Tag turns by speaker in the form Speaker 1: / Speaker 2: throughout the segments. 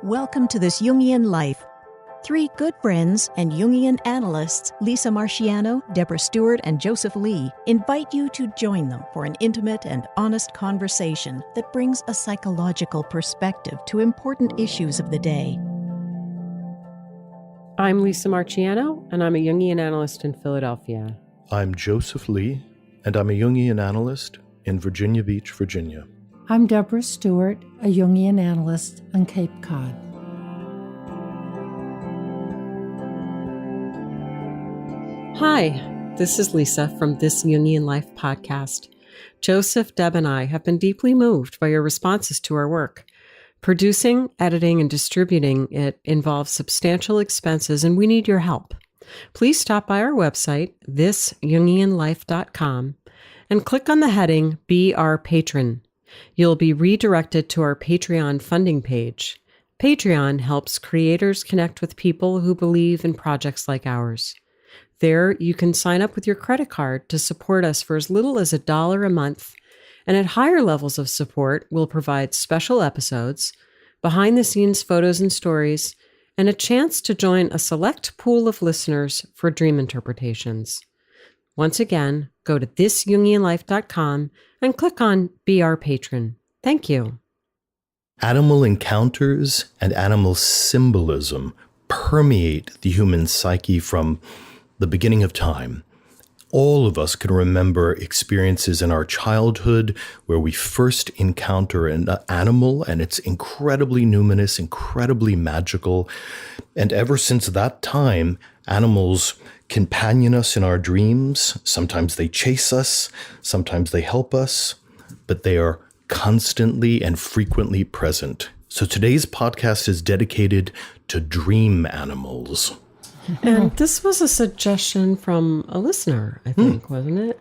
Speaker 1: Welcome to This Jungian Life. Three good friends and Jungian analysts, Lisa Marciano, Deborah Stewart, and Joseph Lee, invite you to join them for an intimate and honest conversation that brings a psychological perspective to important issues of the day.
Speaker 2: I'm Lisa Marciano, and I'm a Jungian analyst in Philadelphia.
Speaker 3: I'm Joseph Lee, and I'm a Jungian analyst in Virginia Beach, Virginia.
Speaker 4: I'm Deborah Stewart, a Jungian analyst on Cape Cod.
Speaker 2: Hi, this is Lisa from This Jungian Life podcast. Joseph, Deb, and I have been deeply moved by your responses to our work. Producing, editing, and distributing it involves substantial expenses, and we need your help. Please stop by our website, thisjungianlife.com, and click on the heading Be Our Patron. You'll be redirected to our Patreon funding page. Patreon helps creators connect with people who believe in projects like ours. There, you can sign up with your credit card to support us for as little as $1 a month, and at higher levels of support, we'll provide special episodes, behind-the-scenes photos and stories, and a chance to join a select pool of listeners for dream interpretations. Once again, go to thisjungianlife.com and click on Be Our Patron. Thank you.
Speaker 3: Animal encounters and animal symbolism permeate the human psyche from the beginning of time. All of us can remember experiences in our childhood where we first encounter an animal, and it's incredibly numinous, incredibly magical. And ever since that time, animals companion us in our dreams. Sometimes they chase us, sometimes they help us, but they are constantly and frequently present. So today's podcast is dedicated to dream animals.
Speaker 2: And this was a suggestion from a listener, I think, wasn't it?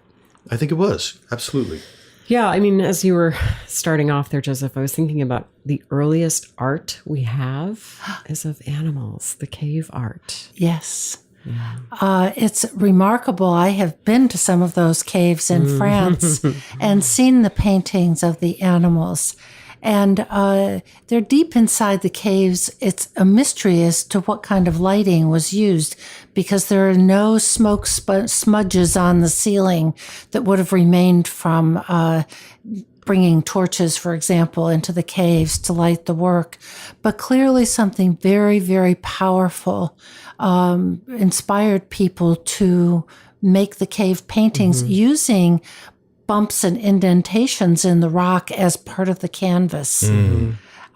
Speaker 3: I think it was. Absolutely.
Speaker 2: Yeah, I mean, as you were starting off there, Joseph, I was thinking about the earliest art we have is of animals, the cave art.
Speaker 4: Yes. Yeah. It's remarkable. I have been to some of those caves in France and seen the paintings of the animals. And they're deep inside the caves. It's a mystery as to what kind of lighting was used, because there are no smoke smudges on the ceiling that would have remained from bringing torches, for example, into the caves to light the work. But clearly something very, very powerful inspired people to make the cave paintings using bumps and indentations in the rock as part of the canvas.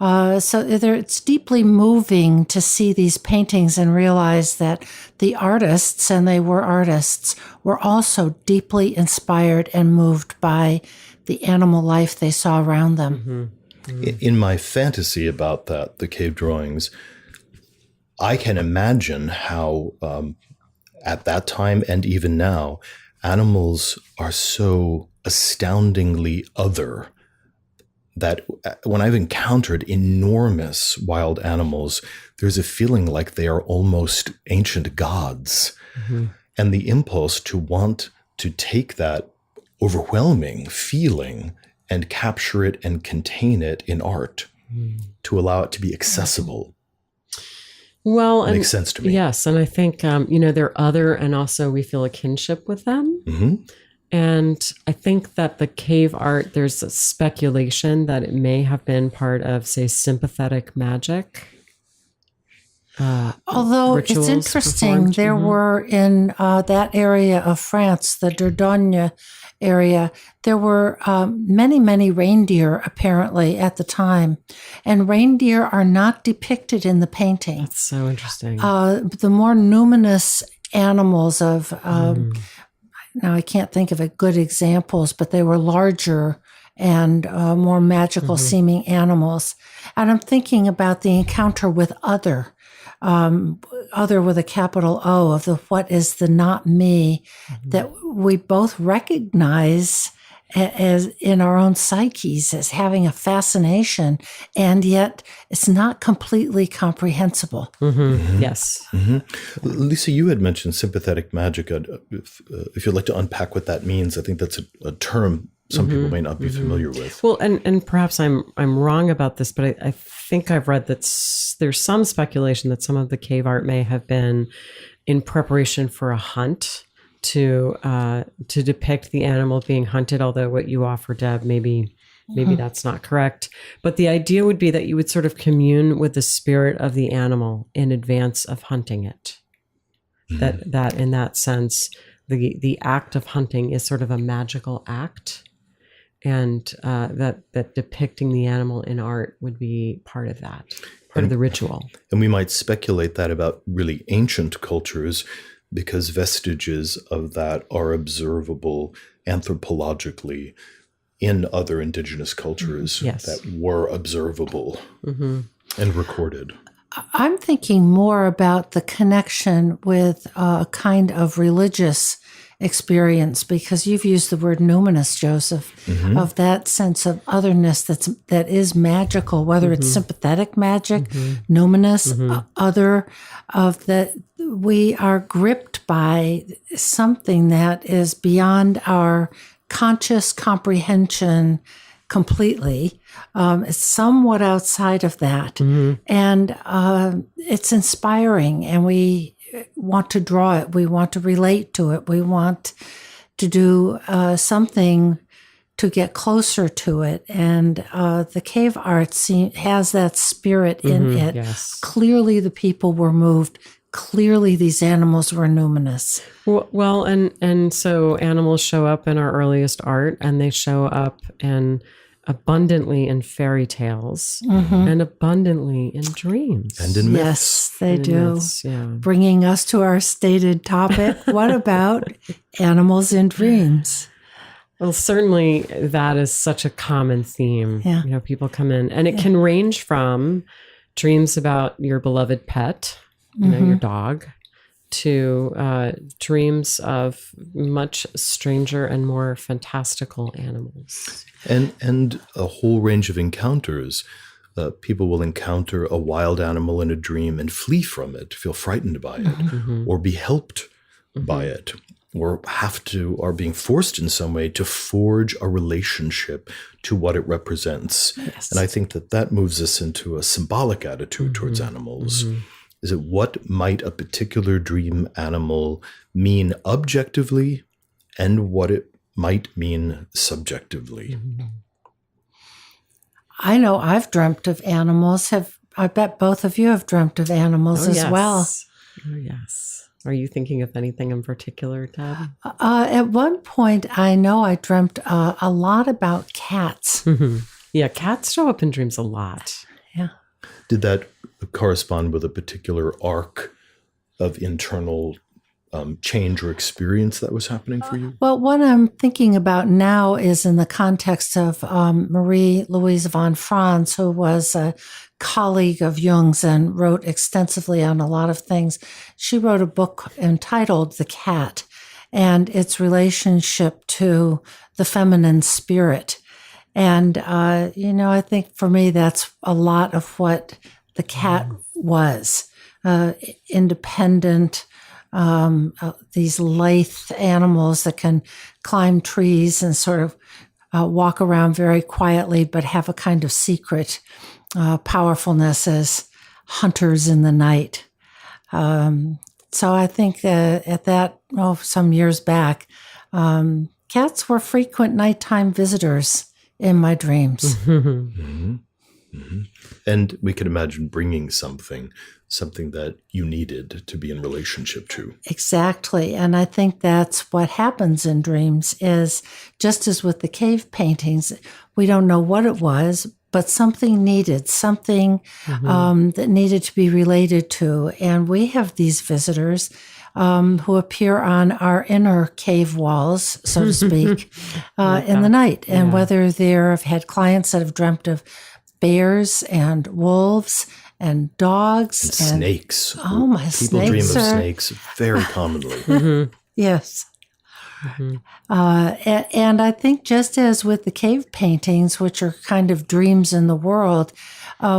Speaker 4: So it's deeply moving to see these paintings and realize that the artists, and they were artists, were also deeply inspired and moved by the animal life they saw around them.
Speaker 3: In my fantasy about that, the cave drawings, I can imagine how at that time and even now, animals are so astoundingly other that when I've encountered enormous wild animals, there's a feeling like they are almost ancient gods. And the impulse to want to take that overwhelming feeling and capture it and contain it in art, to allow it to be accessible.
Speaker 2: Well,
Speaker 3: it makes sense to me.
Speaker 2: Yes. And I think, they're other, and also we feel a kinship with them. And I think that the cave art, there's a speculation that it may have been part of, say, sympathetic magic.
Speaker 4: Although it's interesting, there were in that area of France, the Dordogne area, there were many, many reindeer apparently at the time. And reindeer are not depicted in the painting.
Speaker 2: That's so interesting.
Speaker 4: The more numinous animals of, now I can't think of good examples, but they were larger and more magical seeming animals. And I'm thinking about the encounter with other with a capital O, of the what is the not me, that we both recognize as in our own psyches as having a fascination, and yet it's not completely comprehensible.
Speaker 2: Yes.
Speaker 3: Lisa, you had mentioned sympathetic magic. If you'd like to unpack what that means, I think that's a term some people may not be familiar with.
Speaker 2: Well, and perhaps I'm wrong about this, but I think I've read that there's some speculation that some of the cave art may have been in preparation for a hunt to depict the animal being hunted. Although what you offer, Deb, maybe that's not correct. But the idea would be that you would sort of commune with the spirit of the animal in advance of hunting it. That in that sense, the act of hunting is sort of a magical act, and that depicting the animal in art would be part of that, of the ritual.
Speaker 3: And we might speculate that about really ancient cultures, because vestiges of that are observable anthropologically in other indigenous cultures that were observable and recorded.
Speaker 4: I'm thinking more about the connection with a kind of religious experience, because you've used the word numinous, Joseph, of that sense of otherness that is magical, whether it's sympathetic magic, numinous, other, of that we are gripped by something that is beyond our conscious comprehension completely. It's somewhat outside of that. And it's inspiring, and we want to draw it. We want to relate to it. We want to do something to get closer to it. And the cave art has that spirit in it.
Speaker 2: Yes.
Speaker 4: Clearly the people were moved. Clearly these animals were numinous.
Speaker 2: Well, and so animals show up in our earliest art, and they show up abundantly in fairy tales and abundantly in dreams.
Speaker 3: And in myths.
Speaker 4: Yes, they do.
Speaker 2: Myths, yeah.
Speaker 4: Bringing us to our stated topic. What about animals in dreams?
Speaker 2: Well, certainly that is such a common theme.
Speaker 4: Yeah.
Speaker 2: You know, people come in, and it can range from dreams about your beloved pet, you know, your dog, to dreams of much stranger and more fantastical animals.
Speaker 3: And a whole range of encounters. People will encounter a wild animal in a dream and flee from it, feel frightened by it, or be helped by it, or are being forced in some way to forge a relationship to what it represents.
Speaker 4: Yes.
Speaker 3: And I think that moves us into a symbolic attitude towards animals. Is it what might a particular dream animal mean objectively, and what it might mean subjectively?
Speaker 4: I know I've dreamt of animals. I bet both of you have dreamt of animals as well.
Speaker 2: Oh, yes. Are you thinking of anything in particular, Deb?
Speaker 4: At one point, I know I dreamt a lot about cats.
Speaker 2: Yeah, cats show up in dreams a lot.
Speaker 4: Yeah.
Speaker 3: Did that correspond with a particular arc of internal change or experience that was happening for you?
Speaker 4: Well, what I'm thinking about now is in the context of Marie-Louise von Franz, who was a colleague of Jung's and wrote extensively on a lot of things. She wrote a book entitled The Cat and its relationship to the feminine spirit. And, I think for me, that's a lot of what the cat was. Independent, these lithe animals that can climb trees and sort of walk around very quietly, but have a kind of secret powerfulness as hunters in the night. So I think at that, some years back, cats were frequent nighttime visitors in my dreams.
Speaker 3: And we could imagine bringing something that you needed to be in relationship to.
Speaker 4: Exactly. And I think that's what happens in dreams is, just as with the cave paintings, we don't know what it was, but something needed, something that needed to be related to. And we have these visitors who appear on our inner cave walls, so to speak, in the night. And whether they've had clients that have dreamt of bears and wolves and dogs.
Speaker 3: And snakes.
Speaker 4: Oh, my
Speaker 3: People
Speaker 4: snakes
Speaker 3: dream of
Speaker 4: are...
Speaker 3: snakes very commonly.
Speaker 4: Yes. And I think just as with the cave paintings, which are kind of dreams in the world,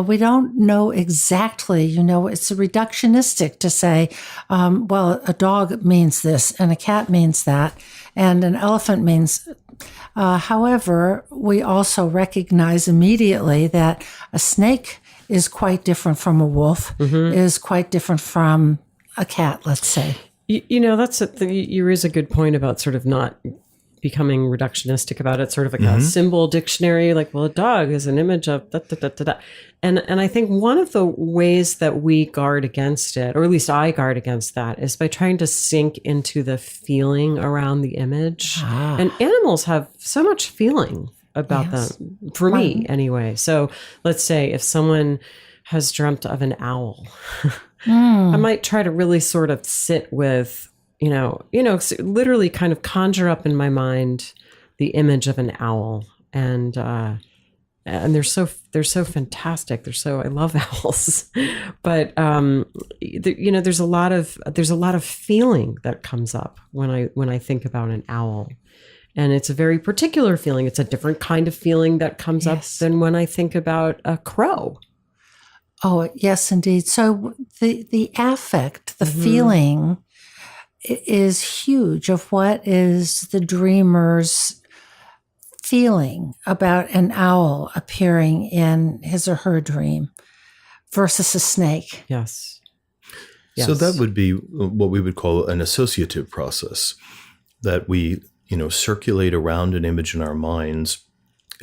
Speaker 4: we don't know exactly, it's reductionistic to say, well, a dog means this and a cat means that and an elephant means... however, we also recognize immediately that a snake is quite different from a wolf, is quite different from a cat, let's say.
Speaker 2: You raise a good point about sort of not becoming reductionistic about it, sort of like a symbol dictionary, like, well, a dog is an image of da, da, da, da, da. And I think one of the ways that we guard against it, or at least I guard against that, is by trying to sink into the feeling around the image. And animals have so much feeling about them, for me anyway. So let's say if someone has dreamt of an owl, I might try to really sort of sit with, literally kind of conjure up in my mind the image of an owl, and they're so fantastic. I love owls, but there's a lot of feeling that comes up when I think about an owl, and it's a very particular feeling. It's a different kind of feeling that comes up than when I think about a crow.
Speaker 4: Oh, yes, indeed. So the affect, the feeling is huge of what is the dreamer's feeling about an owl appearing in his or her dream versus a snake.
Speaker 2: Yes.
Speaker 3: So that would be what we would call an associative process, that we, circulate around an image in our minds,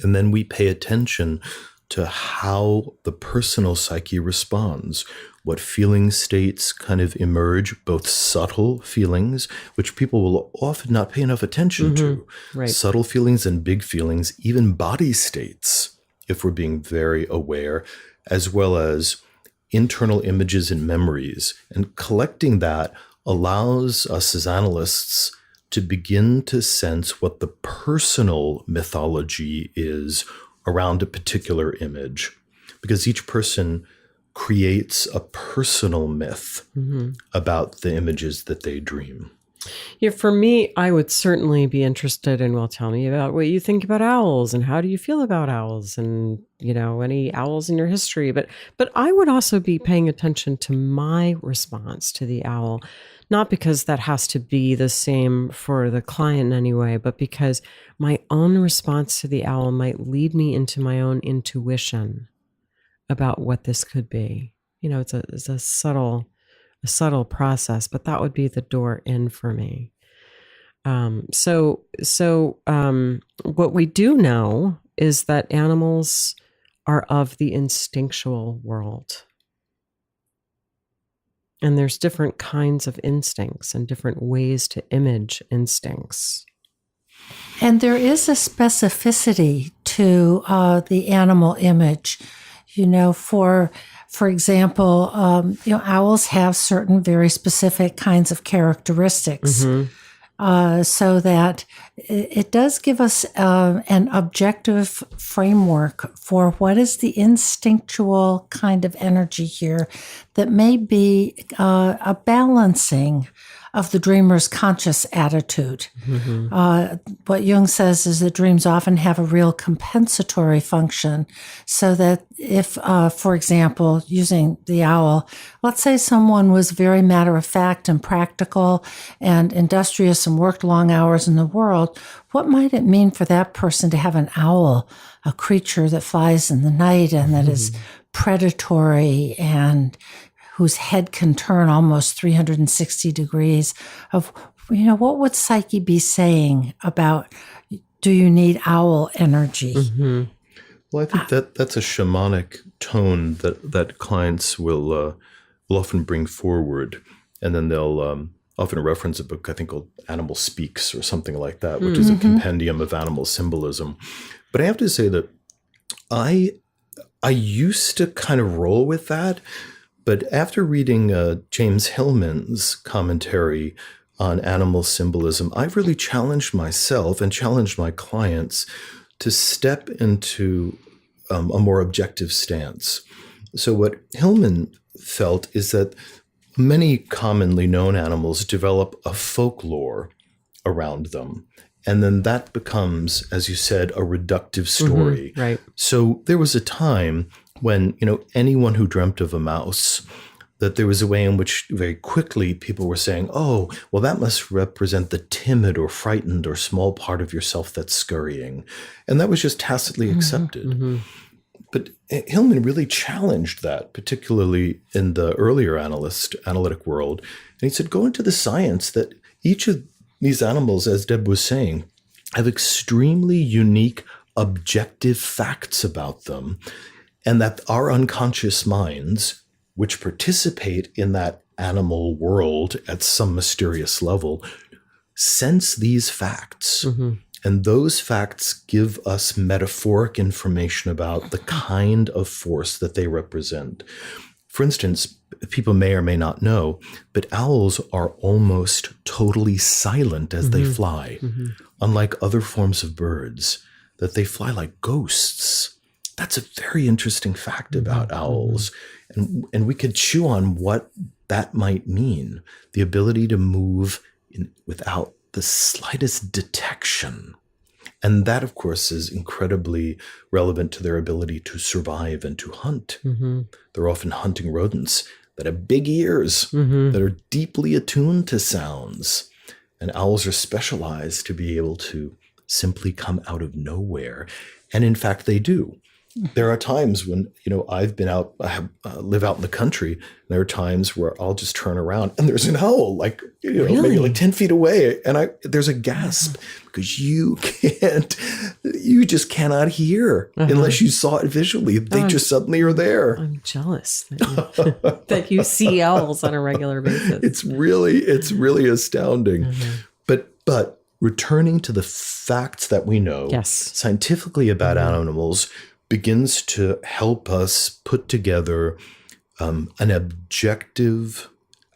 Speaker 3: and then we pay attention to how the personal psyche responds, what feeling states kind of emerge, both subtle feelings, which people will often not pay enough attention to, subtle feelings and big feelings, even body states, if we're being very aware, as well as internal images and memories. And collecting that allows us as analysts to begin to sense what the personal mythology is around a particular image, because each person creates a personal myth about the images that they dream.
Speaker 2: Yeah, for me, I would certainly be interested in, well, tell me about what you think about owls and how do you feel about owls and, any owls in your history. But I would also be paying attention to my response to the owl, not because that has to be the same for the client in any way, but because my own response to the owl might lead me into my own intuition about what this could be. It's a subtle process, but that would be the door in for me. So what we do know is that animals are of the instinctual world. And there's different kinds of instincts and different ways to image instincts.
Speaker 4: And there is a specificity to the animal image. For example, owls have certain very specific kinds of characteristics, so that it does give us an objective framework for what is the instinctual kind of energy here that may be a balancing of the dreamer's conscious attitude. What Jung says is that dreams often have a real compensatory function, so that if, for example, using the owl, let's say someone was very matter-of-fact and practical and industrious and worked long hours in the world, what might it mean for that person to have an owl, a creature that flies in the night and that is predatory and whose head can turn almost 360 degrees, of, what would Psyche be saying about, do you need owl energy?
Speaker 3: Well, I think that's a shamanic tone that clients will often bring forward. And then they'll often reference a book, I think, called Animal Speaks or something like that, which is a compendium of animal symbolism. But I have to say that I used to kind of roll with that. But after reading James Hillman's commentary on animal symbolism, I've really challenged myself and challenged my clients to step into a more objective stance. So what Hillman felt is that many commonly known animals develop a folklore around them. And then that becomes, as you said, a reductive story.
Speaker 2: Right.
Speaker 3: So there was a time when, anyone who dreamt of a mouse, that there was a way in which very quickly people were saying, oh, well, that must represent the timid or frightened or small part of yourself that's scurrying. And that was just tacitly accepted. But Hillman really challenged that, particularly in the earlier analytic world. And he said, go into the science that each of these animals, as Deb was saying, have extremely unique objective facts about them, and that our unconscious minds, which participate in that animal world at some mysterious level, sense these facts. And those facts give us metaphoric information about the kind of force that they represent. For instance, people may or may not know, but owls are almost totally silent as they fly, unlike other forms of birds, that they fly like ghosts. That's a very interesting fact about owls. And we could chew on what that might mean, the ability to move without the slightest detection. And that, of course, is incredibly relevant to their ability to survive and to hunt. They're often hunting rodents that have big ears, that are deeply attuned to sounds. And owls are specialized to be able to simply come out of nowhere. And in fact, they do. There are times when, I've been out, live out in the country. And there are times where I'll just turn around and there's an owl,
Speaker 2: Really?
Speaker 3: maybe like 10 feet away. And there's a gasp because you just cannot hear unless you saw it visually. They just suddenly are there.
Speaker 2: I'm jealous that you see owls on a regular basis.
Speaker 3: It's really astounding. But returning to the facts that we know scientifically about animals begins to help us put together an objective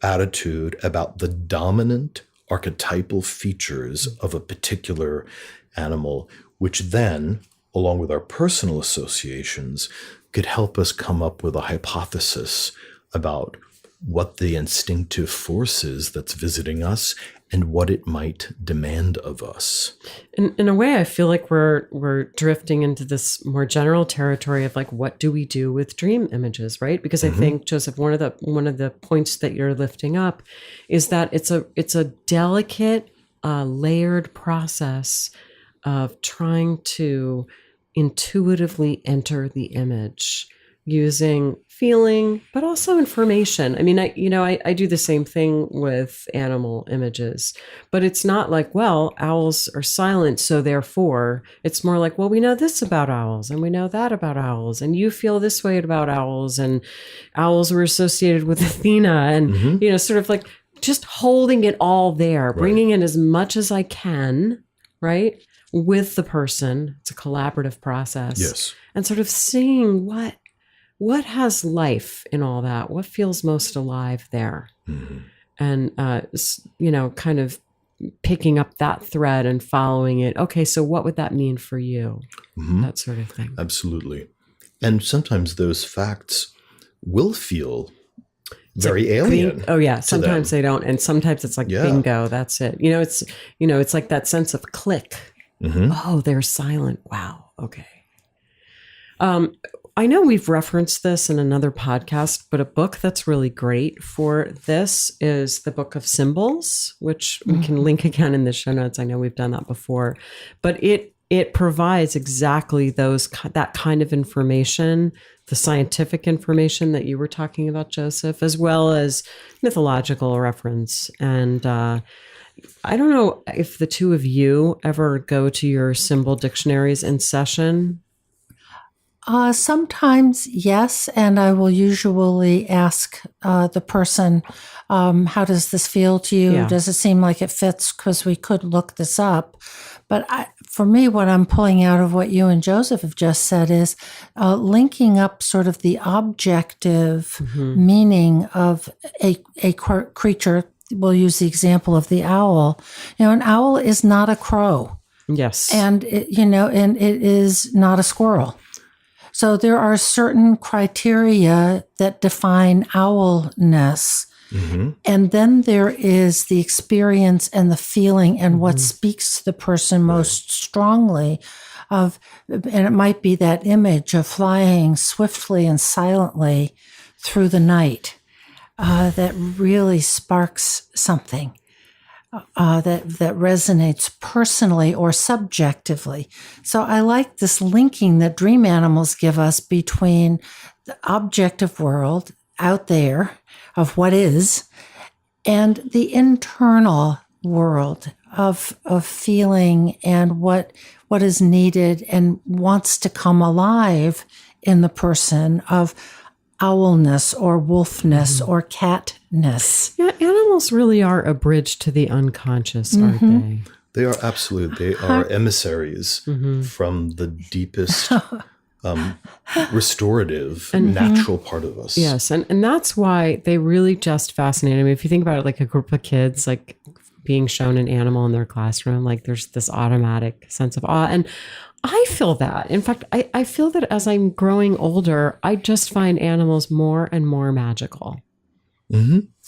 Speaker 3: attitude about the dominant archetypal features of a particular animal, which then, along with our personal associations, could help us come up with a hypothesis about what the instinctive force is that's visiting us and what it might demand of us.
Speaker 2: In a way, I feel like we're drifting into this more general territory of what do we do with dream images, right? Because I think, Joseph, one of the points that you're lifting up is that it's a delicate, layered process of trying to intuitively enter the image using feeling, but also information. I mean, I do the same thing with animal images, but it's not like, well, owls are silent, so therefore it's more like, well, we know this about owls and we know that about owls, and you feel this way about owls, and owls were associated with Athena, and sort of like just holding it all there, bringing in as much as I can, right, with the person. It's a collaborative process.
Speaker 3: Yes.
Speaker 2: And sort of seeing what has life in all that? What feels most alive there? And, kind of picking up that thread and following it. Okay, so what would that mean for you? That sort of thing.
Speaker 3: Absolutely. And sometimes those facts will feel very alien.
Speaker 2: Oh yeah. Sometimes they don't. And sometimes it's like, bingo, that's it. It's like that sense of click. Oh, they're silent. Wow. Okay. I know we've referenced this in another podcast, but a book that's really great for this is the Book of Symbols, which we can link again in the show notes. I know we've done that before, but it provides exactly that kind of information, the scientific information that you were talking about, Joseph, as well as mythological reference. And I don't know if the two of you ever go to your symbol dictionaries in session.
Speaker 4: Sometimes, yes. And I will usually ask the person, how does this feel to you?
Speaker 2: Yeah.
Speaker 4: Does it seem like it fits? Because we could look this up. But for me, what I'm pulling out of what you and Joseph have just said is linking up sort of the objective meaning of a creature. We'll use the example of the owl. An owl is not a crow.
Speaker 2: Yes.
Speaker 4: And it is not a squirrel. So there are certain criteria that define owlness. And then there is the experience and the feeling and what speaks to the person most strongly and it might be that image of flying swiftly and silently through the night that really sparks something. that resonates personally or subjectively. So I like this linking that dream animals give us between the objective world out there of what is and the internal world of feeling and what is needed and wants to come alive in the person of owlness or wolfness or catness.
Speaker 2: Yeah, animals really are a bridge to the unconscious, aren't they?
Speaker 3: They are absolutely. They are emissaries from the deepest restorative, natural part of us.
Speaker 2: Yes, and that's why they really just fascinate me. If you think about it, like a group of kids, like being shown an animal in their classroom, like there's this automatic sense of awe. And I feel that. In fact, I feel that as I'm growing older, I just find animals more and more magical.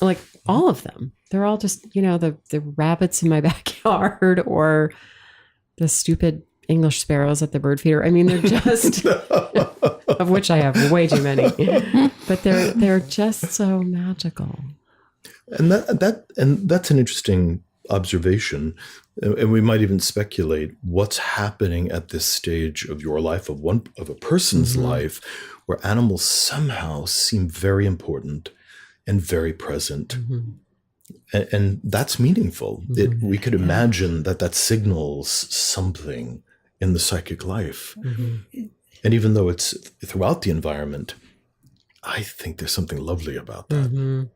Speaker 2: Like all of them. They're all just, the rabbits in my backyard or the stupid English sparrows at the bird feeder. I mean, they're just, of which I have way too many, but they're just so magical.
Speaker 3: And that's an interesting observation. And we might even speculate what's happening at this stage of your life, of a person's life, where animals somehow seem very important and very present. And that's meaningful. We could imagine that signals something in the psychic life. And even though it's throughout the environment, I think there's something lovely about that.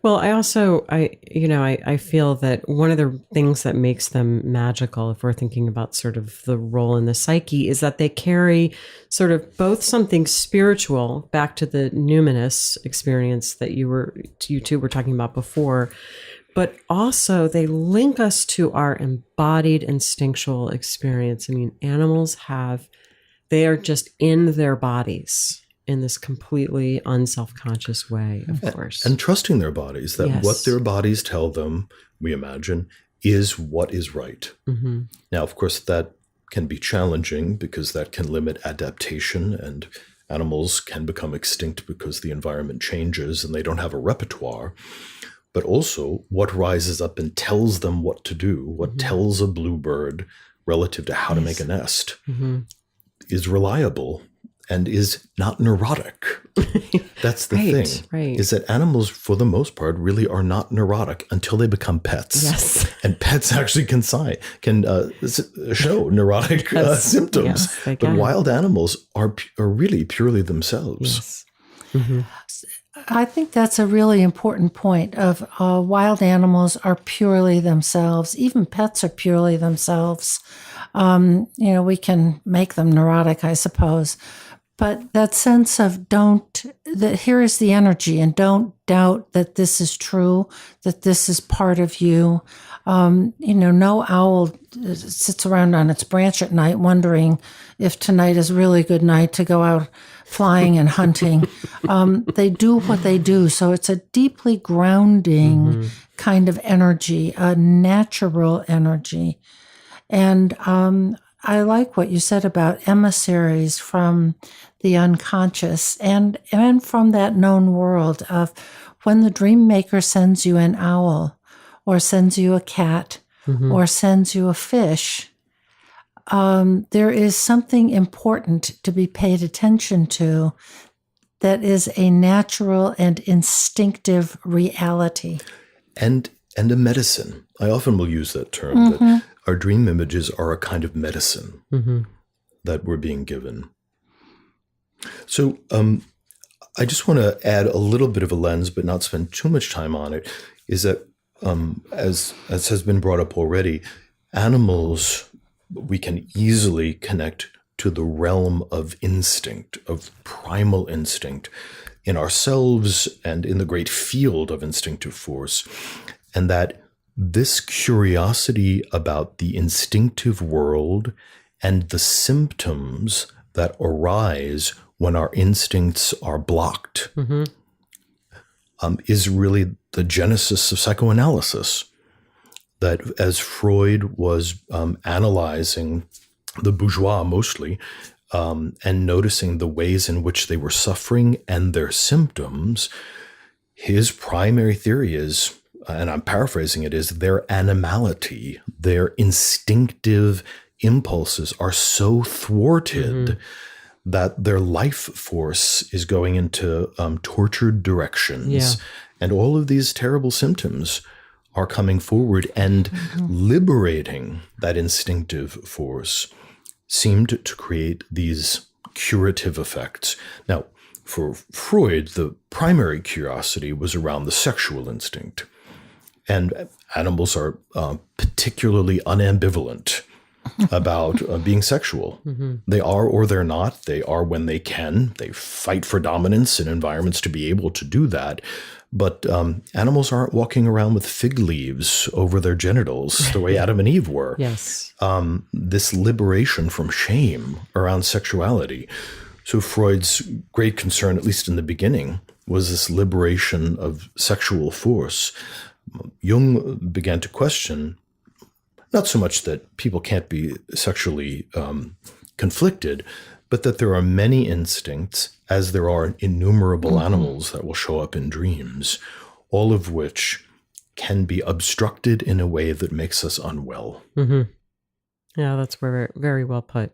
Speaker 2: Well, I also, I feel that one of the things that makes them magical, if we're thinking about sort of the role in the psyche, is that they carry sort of both something spiritual, back to the numinous experience that you two were talking about before, but also they link us to our embodied instinctual experience. I mean, animals they are just in their bodies in this completely unself-conscious way, of course.
Speaker 3: And trusting their bodies, that what their bodies tell them, we imagine, is what is right. Now, of course, that can be challenging because that can limit adaptation, and animals can become extinct because the environment changes and they don't have a repertoire. But also what rises up and tells them what to do, what tells a bluebird relative to how to make a nest, is reliable and is not neurotic. That's the thing, is that animals, for the most part, really are not neurotic until they become pets.
Speaker 2: Yes.
Speaker 3: And pets actually can show neurotic symptoms.
Speaker 2: Yes,
Speaker 3: but wild animals are really purely themselves.
Speaker 2: Yes.
Speaker 4: I think that's a really important point of wild animals are purely themselves. Even pets are purely themselves. We can make them neurotic, I suppose. But that sense of here is the energy, and don't doubt that this is true, that this is part of you. No owl sits around on its branch at night wondering if tonight is a really good night to go out flying and hunting. They do what they do. So it's a deeply grounding kind of energy, a natural energy. And I like what you said about emissaries from the unconscious and from that known world of when the dream maker sends you an owl or sends you a cat or sends you a fish, there is something important to be paid attention to that is a natural and instinctive reality.
Speaker 3: And a medicine. I often will use that term, that our dream images are a kind of medicine that we're being given. So I just want to add a little bit of a lens, but not spend too much time on it, is that as has been brought up already, animals, we can easily connect to the realm of instinct, of primal instinct in ourselves and in the great field of instinctive force. And that this curiosity about the instinctive world and the symptoms that arise when our instincts are blocked is really the genesis of psychoanalysis. That as Freud was analyzing the bourgeois mostly, and noticing the ways in which they were suffering and their symptoms, his primary theory is and I'm paraphrasing it, is their animality, their instinctive impulses are so thwarted that their life force is going into tortured directions.
Speaker 2: Yeah.
Speaker 3: And all of these terrible symptoms are coming forward, and liberating that instinctive force seemed to create these curative effects. Now, for Freud, the primary curiosity was around the sexual instinct. And animals are particularly unambivalent about being sexual. They are or they're not. They are when they can. They fight for dominance in environments to be able to do that. But animals aren't walking around with fig leaves over their genitals the way Adam and Eve were.
Speaker 2: Yes.
Speaker 3: This liberation from shame around sexuality. So Freud's great concern, at least in the beginning, was this liberation of sexual force. Jung began to question, not so much that people can't be sexually conflicted, but that there are many instincts, as there are innumerable animals that will show up in dreams, all of which can be obstructed in a way that makes us unwell.
Speaker 2: Yeah, that's very, very well put.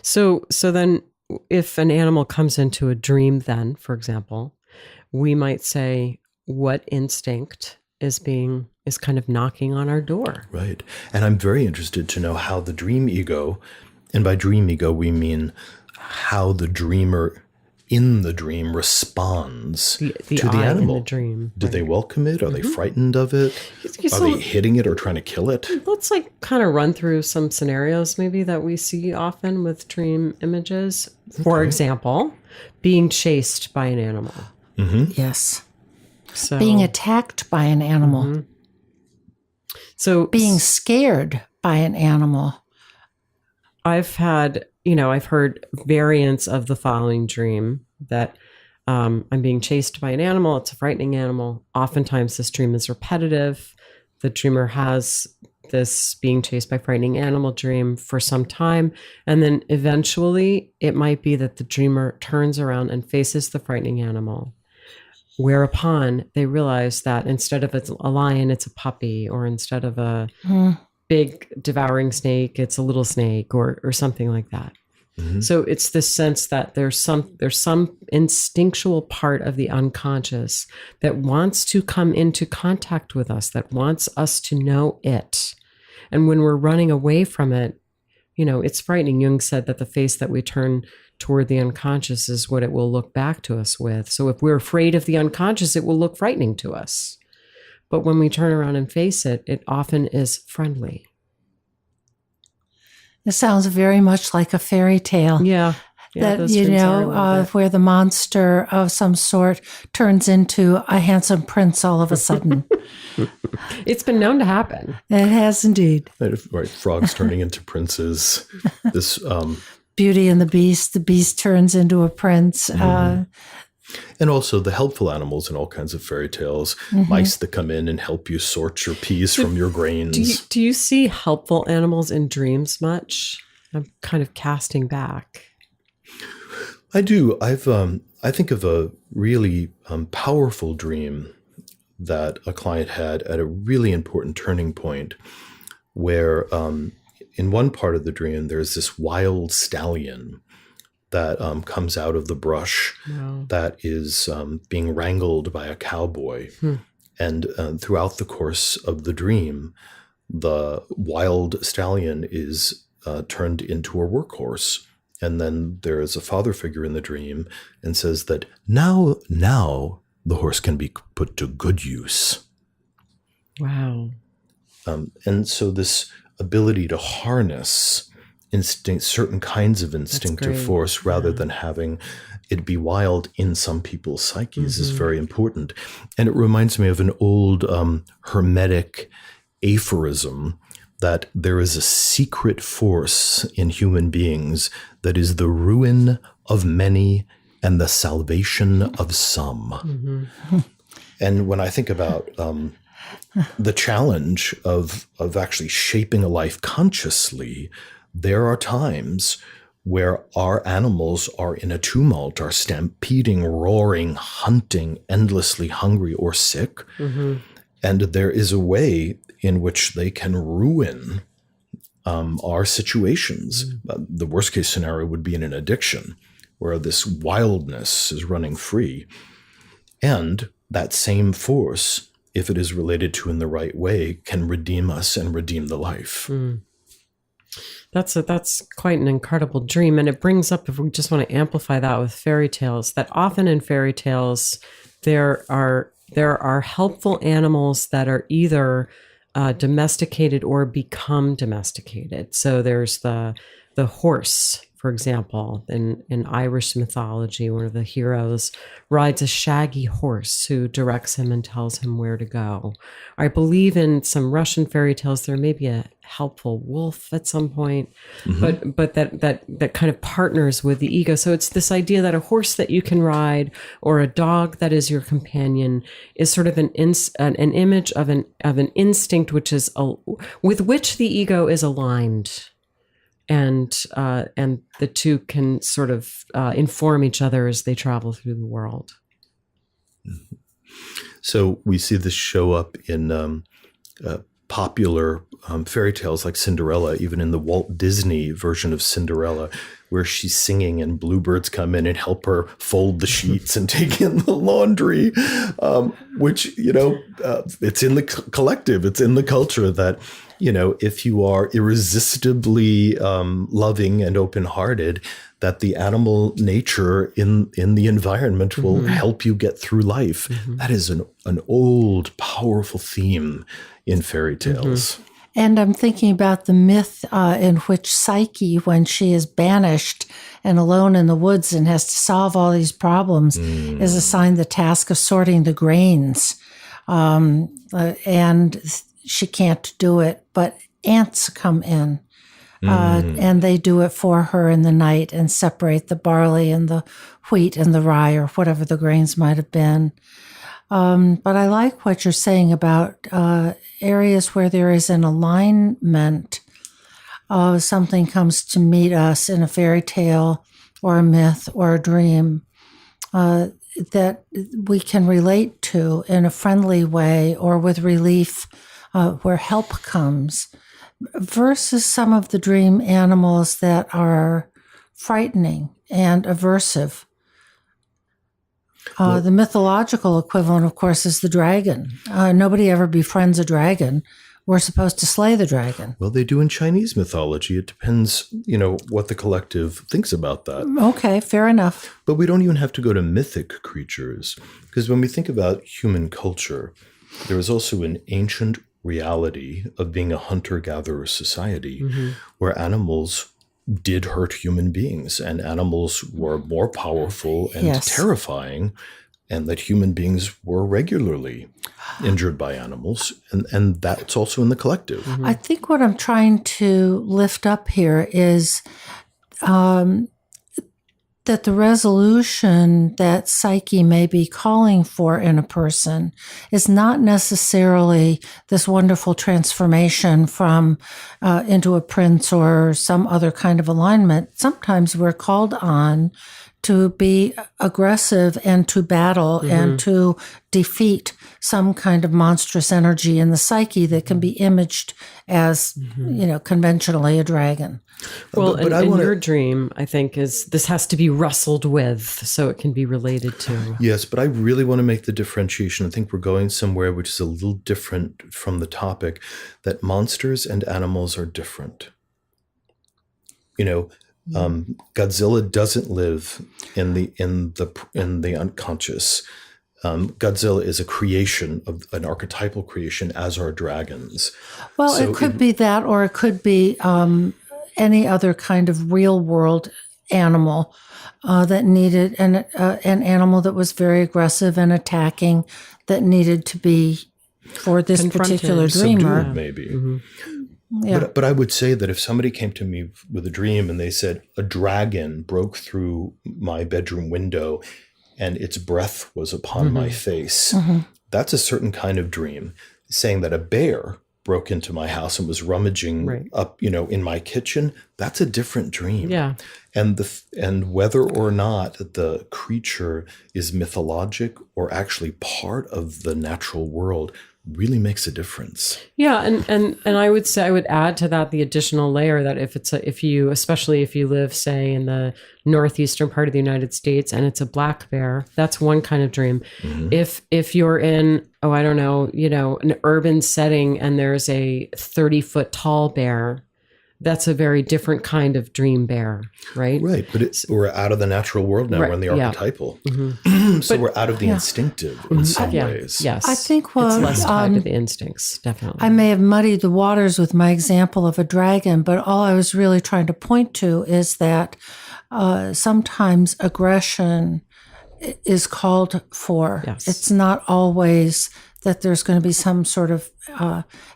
Speaker 2: So then if an animal comes into a dream, then, for example, we might say, what instinct is kind of knocking on our door?
Speaker 3: Right. And I'm very interested to know how the dream ego, and by dream ego, we mean how the dreamer in the dream responds
Speaker 2: the
Speaker 3: to the
Speaker 2: I
Speaker 3: animal.
Speaker 2: in the dream.
Speaker 3: Do they welcome it? Are they frightened of it? Are they hitting it or trying to kill it?
Speaker 2: Let's kind of run through some scenarios maybe that we see often with dream images. For example, being chased by an animal.
Speaker 4: Yes.
Speaker 2: So
Speaker 4: Being attacked by an animal.
Speaker 2: So
Speaker 4: Being scared by an animal.
Speaker 2: I've heard variants of the following dream that I'm being chased by an animal. It's a frightening animal. Oftentimes this dream is repetitive. The dreamer has this being chased by frightening animal dream for some time. And then eventually it might be that the dreamer turns around and faces the frightening animal, whereupon they realize that instead of a lion, it's a puppy, or instead of a big devouring snake, it's a little snake, or something like that. So it's this sense that there's some instinctual part of the unconscious that wants to come into contact with us, that wants us to know it. And when we're running away from it, it's frightening. Jung said that the face that we turn toward the unconscious is what it will look back to us with. So if we're afraid of the unconscious, it will look frightening to us. But when we turn around and face it, it often is friendly.
Speaker 4: It sounds very much like a fairy tale.
Speaker 2: Yeah.
Speaker 4: That, where the monster of some sort turns into a handsome prince all of a sudden.
Speaker 2: It's been known to happen.
Speaker 4: It has indeed.
Speaker 3: Right. Frogs turning into princes. This
Speaker 4: Beauty and the Beast turns into a prince.
Speaker 3: And also the helpful animals in all kinds of fairy tales, mice that come in and help you sort your peas from your grains.
Speaker 2: Do you see helpful animals in dreams much? I'm kind of casting back.
Speaker 3: I do. I think of a really powerful dream that a client had at a really important turning point, where in one part of the dream, there's this wild stallion that comes out of the brush that is being wrangled by a cowboy. And throughout the course of the dream, the wild stallion is turned into a workhorse. And then there is a father figure in the dream and says that now the horse can be put to good use.
Speaker 2: Wow.
Speaker 3: And so this ability to harness certain kinds of instinctive force rather than having it be wild in some people's psyches is very important. And it reminds me of an old Hermetic aphorism that there is a secret force in human beings that is the ruin of many and the salvation of some. And when I think about the challenge of actually shaping a life consciously, there are times where our animals are in a tumult, are stampeding, roaring, hunting, endlessly hungry or sick. And there is a way in which they can ruin our situations. The worst case scenario would be in an addiction where this wildness is running free. And that same force, if it is related to in the right way, can redeem us and redeem the life.
Speaker 2: That's quite an incredible dream. And it brings up, if we just want to amplify that with fairy tales, that often in fairy tales, there are helpful animals that are either domesticated or become domesticated. So there's the horse, for example, in Irish mythology, one of the heroes rides a shaggy horse who directs him and tells him where to go. I believe in some Russian fairy tales there may be a helpful wolf at some point, but that kind of partners with the ego. So it's this idea that a horse that you can ride or a dog that is your companion is sort of an image of an instinct with which the ego is aligned. And the two can sort of inform each other as they travel through the world.
Speaker 3: So we see this show up in popular fairy tales like Cinderella, even in the Walt Disney version of Cinderella, where she's singing and bluebirds come in and help her fold the sheets and take in the laundry, which, it's in the collective, it's in the culture that, if you are irresistibly loving and open-hearted, that the animal nature in the environment will help you get through life. That is an old, powerful theme in fairy tales.
Speaker 4: And I'm thinking about the myth in which Psyche, when she is banished and alone in the woods and has to solve all these problems, is assigned the task of sorting the grains. And she can't do it, but ants come in and they do it for her in the night and separate the barley and the wheat and the rye or whatever the grains might have been. But I like what you're saying about areas where there is an alignment. Something comes to meet us in a fairy tale or a myth or a dream that we can relate to in a friendly way or with relief where help comes, versus some of the dream animals that are frightening and aversive. The mythological equivalent, of course, is the dragon. Nobody ever befriends a dragon. We're supposed to slay the dragon.
Speaker 3: Well, they do in Chinese mythology. It depends, what the collective thinks about that.
Speaker 4: Okay, fair enough.
Speaker 3: But we don't even have to go to mythic creatures, because when we think about human culture, there is also an ancient reality of being a hunter-gatherer society where animals did hurt human beings, and animals were more powerful and terrifying, and that human beings were regularly injured by animals. And that's also in the collective.
Speaker 4: I think what I'm trying to lift up here is that the resolution that Psyche may be calling for in a person is not necessarily this wonderful transformation from into a prince or some other kind of alignment. Sometimes we're called on to be aggressive and to battle and to defeat some kind of monstrous energy in the psyche that can be imaged as, conventionally a dragon.
Speaker 2: Well, but your dream, I think, is this has to be wrestled with so it can be related to.
Speaker 3: Yes, but I really want to make the differentiation. I think we're going somewhere which is a little different from the topic, that monsters and animals are different. Godzilla doesn't live in the unconscious. Godzilla is a creation of an archetypal creation, as are dragons.
Speaker 4: Well, so it could be that, or it could be any other kind of real world animal that needed an animal that was very aggressive and attacking, that needed to be, for this particular dreamer,
Speaker 3: subdued, maybe. Yeah. But I would say that if somebody came to me with a dream and they said a dragon broke through my bedroom window and its breath was upon my face, that's a certain kind of dream. Saying that a bear broke into my house and was rummaging up, in my kitchen, that's a different dream.
Speaker 2: Yeah.
Speaker 3: And whether or not the creature is mythologic or actually part of the natural world really makes a difference.
Speaker 2: Yeah, and I would say, I would add to that the additional layer that especially if you live, say, in the northeastern part of the United States and it's a black bear, that's one kind of dream. Mm-hmm. If you're in, I don't know, an urban setting and there's a 30-foot tall bear, that's a very different kind of dream bear, right?
Speaker 3: Right, but we're out of the natural world now. We're in the archetypal. Yeah. Mm-hmm. So we're out of the instinctive in some ways.
Speaker 2: Yes,
Speaker 4: I think
Speaker 2: it's less tied to the instincts, definitely.
Speaker 4: I may have muddied the waters with my example of a dragon, but all I was really trying to point to is that sometimes aggression is called for.
Speaker 2: Yes.
Speaker 4: It's not always that there's going to be some sort of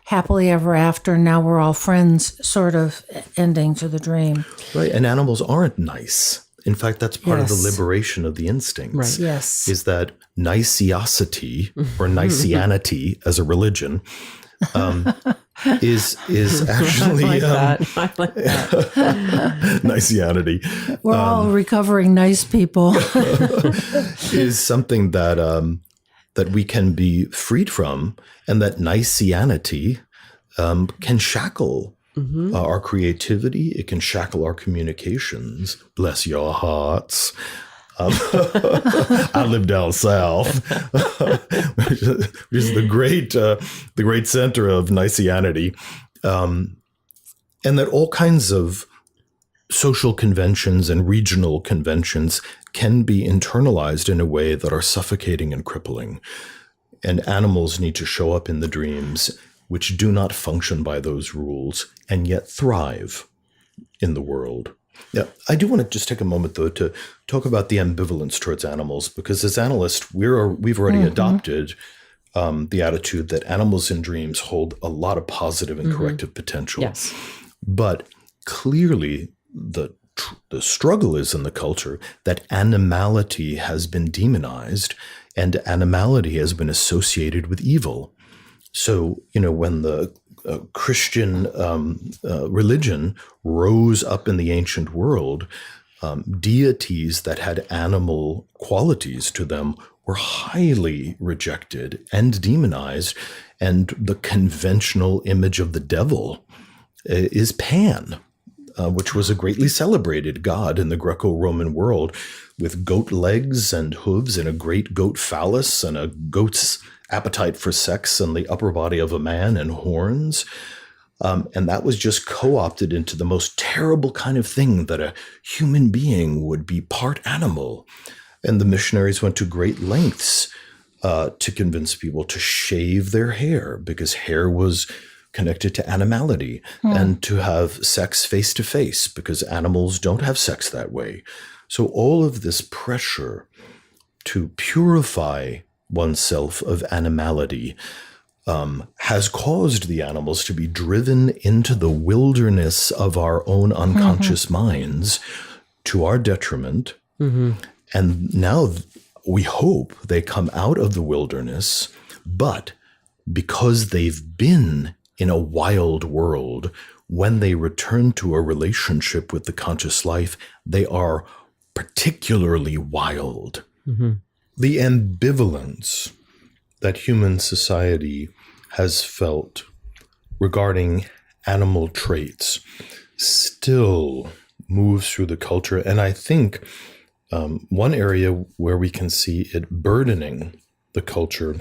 Speaker 4: happily ever after, now we're all friends sort of ending to the dream.
Speaker 3: Right. And animals aren't nice. In fact, that's part of the liberation of the instincts.
Speaker 2: Right.
Speaker 4: Yes.
Speaker 3: Is that niceiosity or nicianity as a religion is actually
Speaker 2: I like that.
Speaker 3: Nicianity.
Speaker 4: We're all recovering nice people.
Speaker 3: Is something that that we can be freed from, and that nicianity can shackle our creativity. It can shackle our communications. Bless your hearts. I live down south, which is the great center of nicianity, and that all kinds of social conventions and regional conventions can be internalized in a way that are suffocating and crippling. And animals need to show up in the dreams which do not function by those rules and yet thrive in the world. Yeah, I do want to just take a moment, though, to talk about the ambivalence towards animals, because as analysts, we've already adopted the attitude that animals in dreams hold a lot of positive and corrective potential.
Speaker 2: Yes.
Speaker 3: But clearly, the struggle is in the culture that animality has been demonized and animality has been associated with evil. So, when the Christian religion rose up in the ancient world, deities that had animal qualities to them were highly rejected and demonized. And the conventional image of the devil is Pan, which was a greatly celebrated god in the Greco-Roman world, with goat legs and hooves and a great goat phallus and a goat's appetite for sex and the upper body of a man and horns. And that was just co-opted into the most terrible kind of thing, that a human being would be part animal. And the missionaries went to great lengths to convince people to shave their hair, because hair was connected to animality, and to have sex face to face, because animals don't have sex that way. So all of this pressure to purify oneself of animality has caused the animals to be driven into the wilderness of our own unconscious minds to our detriment. And now we hope they come out of the wilderness, but because they've been in a wild world, when they return to a relationship with the conscious life, they are particularly wild. The ambivalence that human society has felt regarding animal traits still moves through the culture. And I think one area where we can see it burdening the culture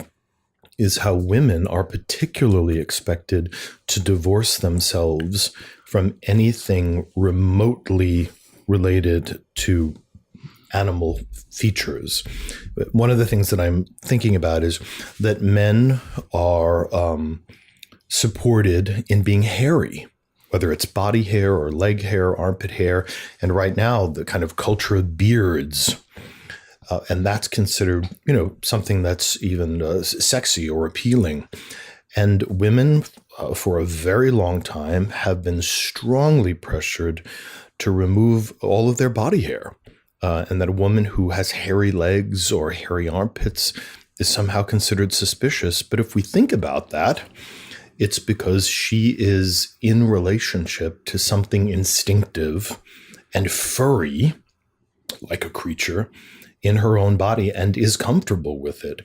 Speaker 3: is how women are particularly expected to divorce themselves from anything remotely related to animal features. One of the things that I'm thinking about is that men are supported in being hairy, whether it's body hair or leg hair, armpit hair, and right now the kind of culture of beards. And that's considered, something that's even sexy or appealing. And women, for a very long time, have been strongly pressured to remove all of their body hair. And that a woman who has hairy legs or hairy armpits is somehow considered suspicious. But if we think about that, it's because she is in relationship to something instinctive and furry, like a creature, in her own body and is comfortable with it.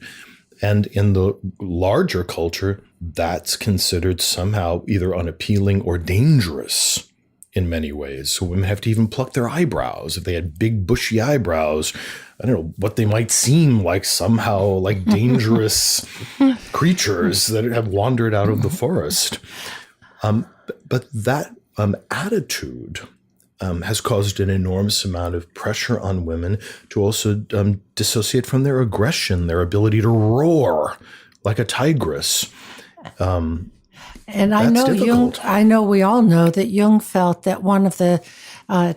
Speaker 3: And in the larger culture, that's considered somehow either unappealing or dangerous in many ways. So women have to even pluck their eyebrows. If they had big, bushy eyebrows, I don't know what they might seem like, somehow like dangerous creatures that have wandered out of the forest. But that attitude has caused an enormous amount of pressure on women to also dissociate from their aggression, their ability to roar like a tigress.
Speaker 4: And I know
Speaker 3: difficult.
Speaker 4: I know we all know that Jung felt that one of the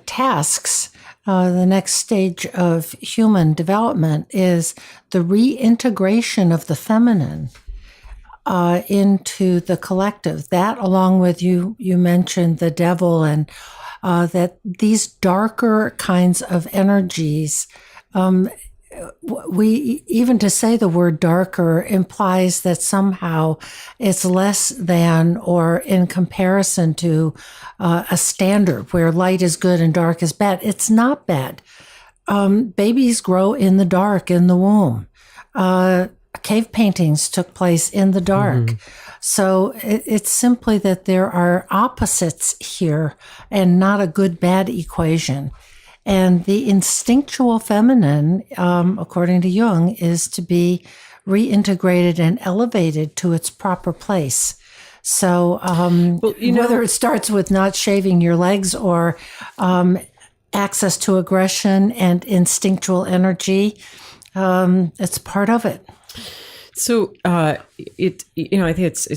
Speaker 4: tasks, the next stage of human development, is the reintegration of the feminine into the collective. That, along with you mentioned the devil, and that these darker kinds of energies, we even to say the word darker implies that somehow it's less than or in comparison to a standard where light is good and dark is bad. It's not bad. Babies grow in the dark in the womb. Cave paintings took place in the dark. Mm-hmm. So it's simply that there are opposites here and not a good-bad equation. And the instinctual feminine, according to Jung, is to be reintegrated and elevated to its proper place. So whether it starts with not shaving your legs or access to aggression and instinctual energy, it's part of it.
Speaker 2: So I think it's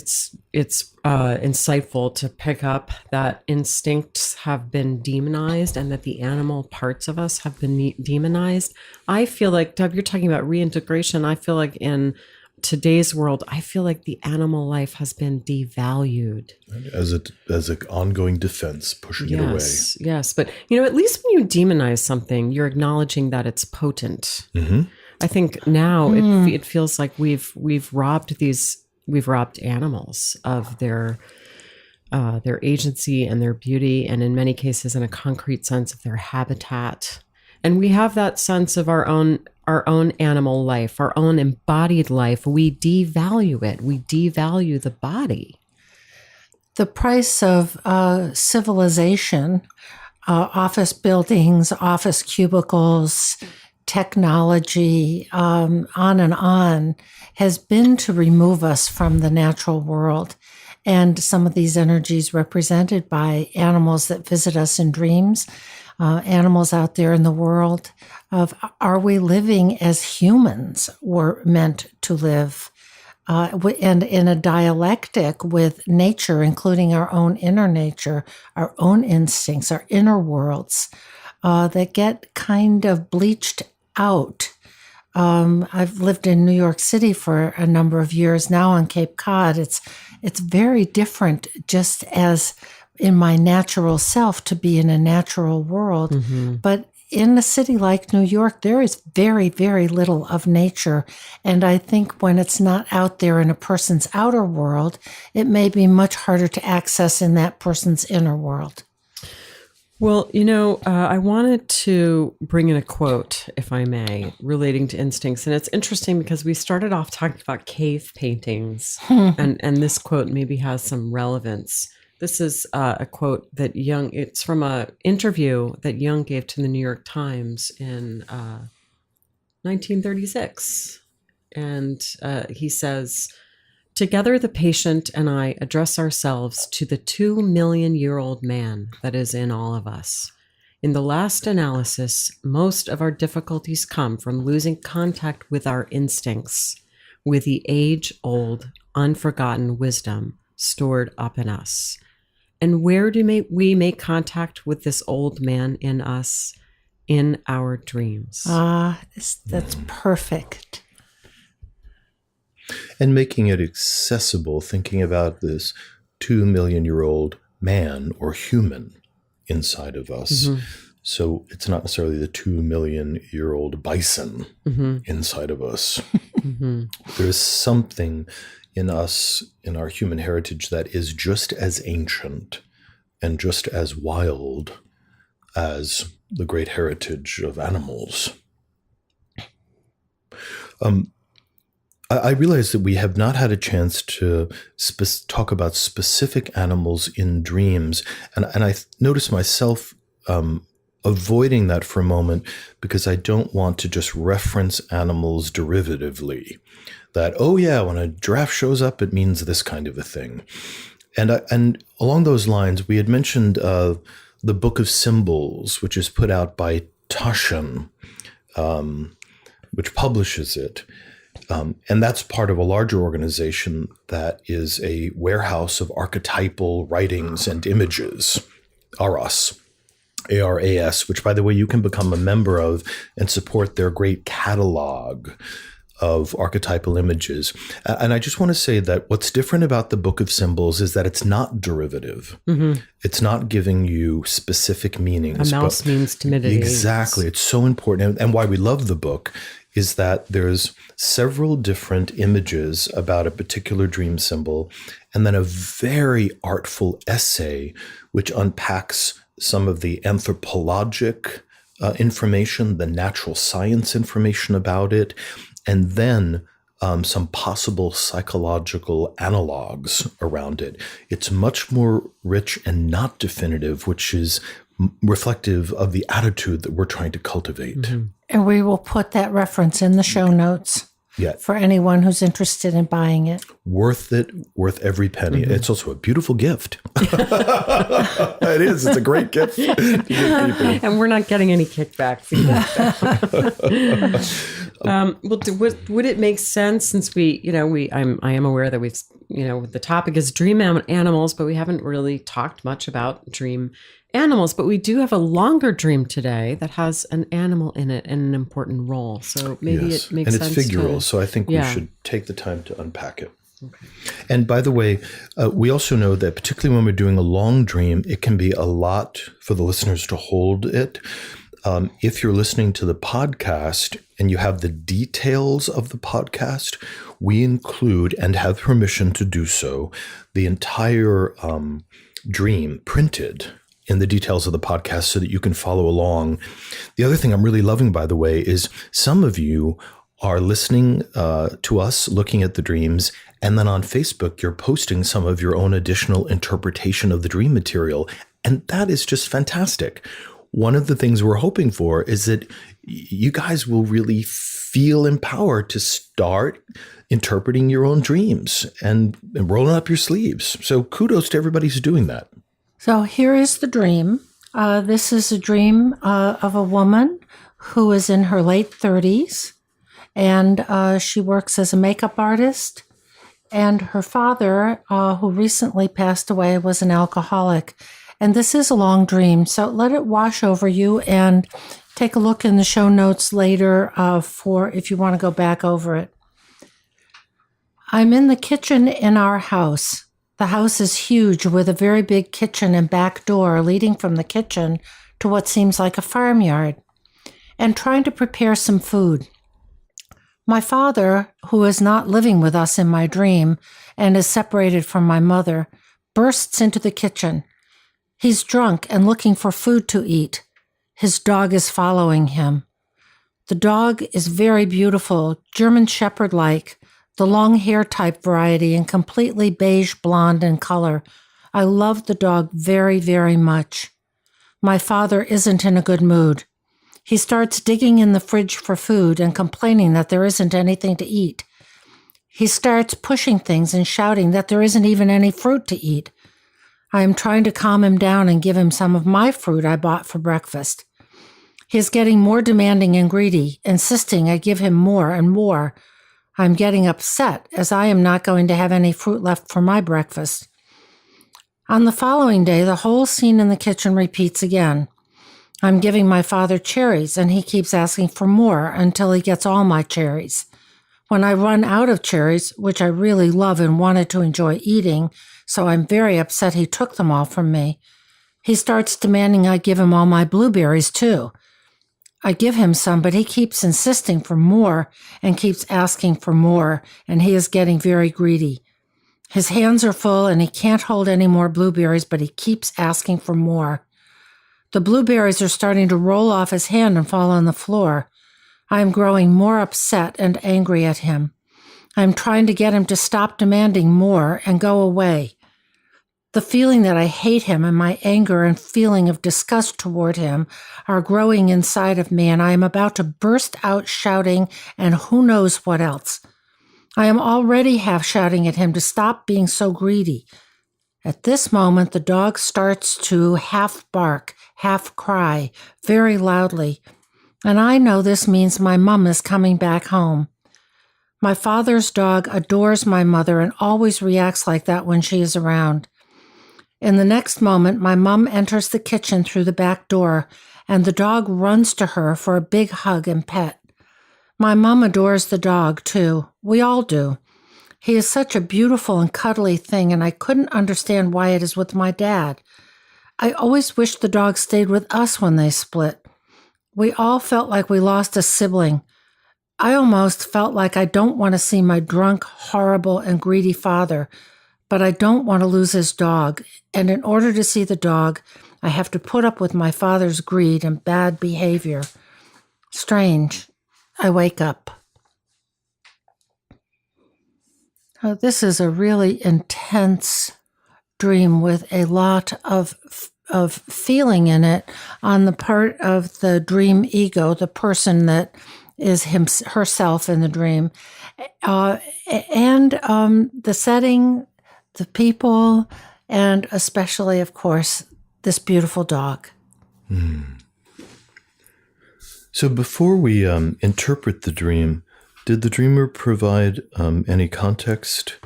Speaker 2: insightful to pick up that instincts have been demonized and that the animal parts of us have been demonized. I feel like, Deb, you're talking about reintegration. I feel like in today's world, I feel like the animal life has been devalued
Speaker 3: as an ongoing defense, pushing it away.
Speaker 2: Yes, but at least when you demonize something, you're acknowledging that it's potent. Mm-hmm. I think now it feels like we've robbed animals of their agency and their beauty, and in many cases, in a concrete sense, of their habitat. And we have that sense of our own animal life, our own embodied life. We devalue it. We devalue the body.
Speaker 4: The price of civilization, office buildings, office cubicles, technology, on and on, has been to remove us from the natural world. And some of these energies represented by animals that visit us in dreams, animals out there in the world, of are we living as humans were meant to live? And in a dialectic with nature, including our own inner nature, our own instincts, our inner worlds, that get kind of bleached out. I've lived in New York City for a number of years now on Cape Cod. It's very different, just as in my natural self, to be in a natural world. Mm-hmm. But in a city like New York, there is very, very little of nature. And I think when it's not out there in a person's outer world, it may be much harder to access in that person's inner world.
Speaker 2: Well, I wanted to bring in a quote, if I may, relating to instincts. And it's interesting because we started off talking about cave paintings, and this quote maybe has some relevance. This is a quote that it's from an interview that Jung gave to the New York Times in 1936. And he says, "Together, the patient and I address ourselves to the 2-million-year-old man that is in all of us. In the last analysis, most of our difficulties come from losing contact with our instincts, with the age-old, unforgotten wisdom stored up in us. And where do we make contact with this old man in us? In our dreams."
Speaker 4: That's perfect.
Speaker 3: And making it accessible, thinking about this 2-million-year-old man or human inside of us. Mm-hmm. So it's not necessarily the 2 million-year-old bison inside of us. There's something in us, in our human heritage, that is just as ancient and just as wild as the great heritage of animals. I realize that we have not had a chance to talk about specific animals in dreams. And I notice myself avoiding that for a moment because I don't want to just reference animals derivatively. That, oh yeah, when a giraffe shows up, it means this kind of a thing. And along those lines, we had mentioned the Book of Symbols, which is put out by Taschen, which publishes it. And that's part of a larger organization that is a warehouse of archetypal writings and images, ARAS, ARAS, which, by the way, you can become a member of and support their great catalog of archetypal images. And I just want to say that what's different about the Book of Symbols is that it's not derivative. It's not giving you specific meanings.
Speaker 2: A mouse means timidity.
Speaker 3: Exactly. It's so important. And why we love the book is that there's several different images about a particular dream symbol, and then a very artful essay which unpacks some of the anthropologic information, the natural science information about it, and then some possible psychological analogs around it. It's much more rich and not definitive, which is reflective of the attitude that we're trying to cultivate.
Speaker 4: And we will put that reference in the show notes for anyone who's interested in buying it.
Speaker 3: Worth it, worth every penny. It's also a beautiful gift. It is. It's a great gift to give people.
Speaker 2: And we're not getting any kickbacks either. Well, would it make sense, since I am aware that the topic is dream animals, but we haven't really talked much about dream animals, but we do have a longer dream today that has an animal in it and an important role. So maybe it makes sense.
Speaker 3: And it's figural, so I think we should take the time to unpack it. Okay. And by the way, we also know that particularly when we're doing a long dream, it can be a lot for the listeners to hold it. If you're listening to the podcast and you have the details of the podcast, we include, and have permission to do so, the entire dream printed in the details of the podcast so that you can follow along. The other thing I'm really loving, by the way, is some of you are listening to us, looking at the dreams, and then on Facebook, you're posting some of your own additional interpretation of the dream material. And that is just fantastic. One of the things we're hoping for is that you guys will really feel empowered to start interpreting your own dreams and rolling up your sleeves. So kudos to everybody who's doing that.
Speaker 4: So here is the dream. This is a dream of a woman who is in her late 30s, and she works as a makeup artist. And her father, who recently passed away, was an alcoholic. And this is a long dream, so let it wash over you, and take a look in the show notes later for if you want to go back over it. I'm in the kitchen in our house. The house is huge, with a very big kitchen and back door leading from the kitchen to what seems like a farmyard, and trying to prepare some food. My father, who is not living with us in my dream and is separated from my mother, bursts into the kitchen. He's drunk and looking for food to eat. His dog is following him. The dog is very beautiful, German Shepherd-like, the long hair type variety, and completely beige blonde in color. I love the dog very, very much. My father isn't in a good mood. He starts digging in the fridge for food and complaining that there isn't anything to eat. He starts pushing things and shouting that there isn't even any fruit to eat. I am trying to calm him down and give him some of my fruit I bought for breakfast. He is getting more demanding and greedy, insisting I give him more and more. I'm getting upset, as I am not going to have any fruit left for my breakfast. On the following day, the whole scene in the kitchen repeats again. I'm giving my father cherries, and he keeps asking for more until he gets all my cherries. When I run out of cherries, which I really love and wanted to enjoy eating, so I'm very upset he took them all from me, He starts demanding I give him all my blueberries too. I give him some, but he keeps insisting for more and keeps asking for more, and he is getting very greedy. His hands are full and he can't hold any more blueberries, but he keeps asking for more. The blueberries are starting to roll off his hand and fall on the floor. I am growing more upset and angry at him. I am trying to get him to stop demanding more and go away. The feeling that I hate him and my anger and feeling of disgust toward him are growing inside of me, and I am about to burst out shouting and who knows what else. I am already half shouting at him to stop being so greedy. At this moment, the dog starts to half bark, half cry, very loudly, and I know this means my mom is coming back home. My father's dog adores my mother and always reacts like that when she is around. In the next moment, my mom enters the kitchen through the back door, and the dog runs to her for a big hug and pet. My mom adores the dog, too. We all do. He is such a beautiful and cuddly thing, and I couldn't understand why it is with my dad. I always wished the dog stayed with us when they split. We all felt like we lost a sibling. I almost felt like I don't want to see my drunk, horrible, and greedy father, but I don't want to lose his dog, and in order to see the dog, I have to put up with my father's greed and bad behavior. Strange. I wake up. Oh, this is a really intense dream with a lot of feeling in it on the part of the dream ego, the person that is herself in the dream, and the setting, the people, and especially, of course, this beautiful dog.
Speaker 3: So before we interpret the dream, did the dreamer provide any context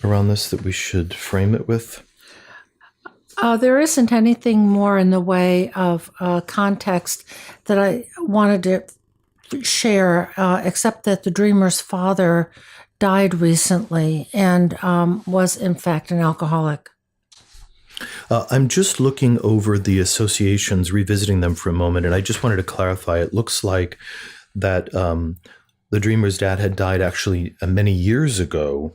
Speaker 3: around this that we should frame it with?
Speaker 4: There isn't anything more in the way of context that I wanted to share, except that the dreamer's father died recently and was, in fact, an alcoholic.
Speaker 3: I'm just looking over the associations, revisiting them for a moment, and I just wanted to clarify. It looks like that the dreamer's dad had died actually many years ago,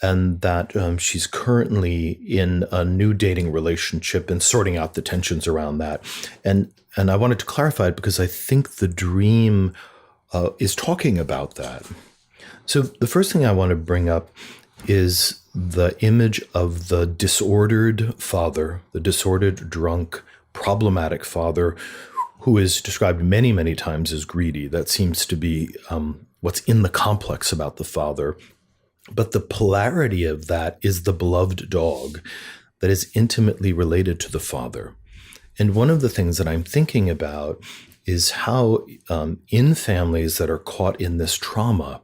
Speaker 3: and that she's currently in a new dating relationship and sorting out the tensions around that. And I wanted to clarify it because I think the dream is talking about that. So the first thing I want to bring up is the image of the disordered father, the disordered, drunk, problematic father, who is described many, many times as greedy. That seems to be what's in the complex about the father. But the polarity of that is the beloved dog that is intimately related to the father. And one of the things that I'm thinking about is how in families that are caught in this trauma,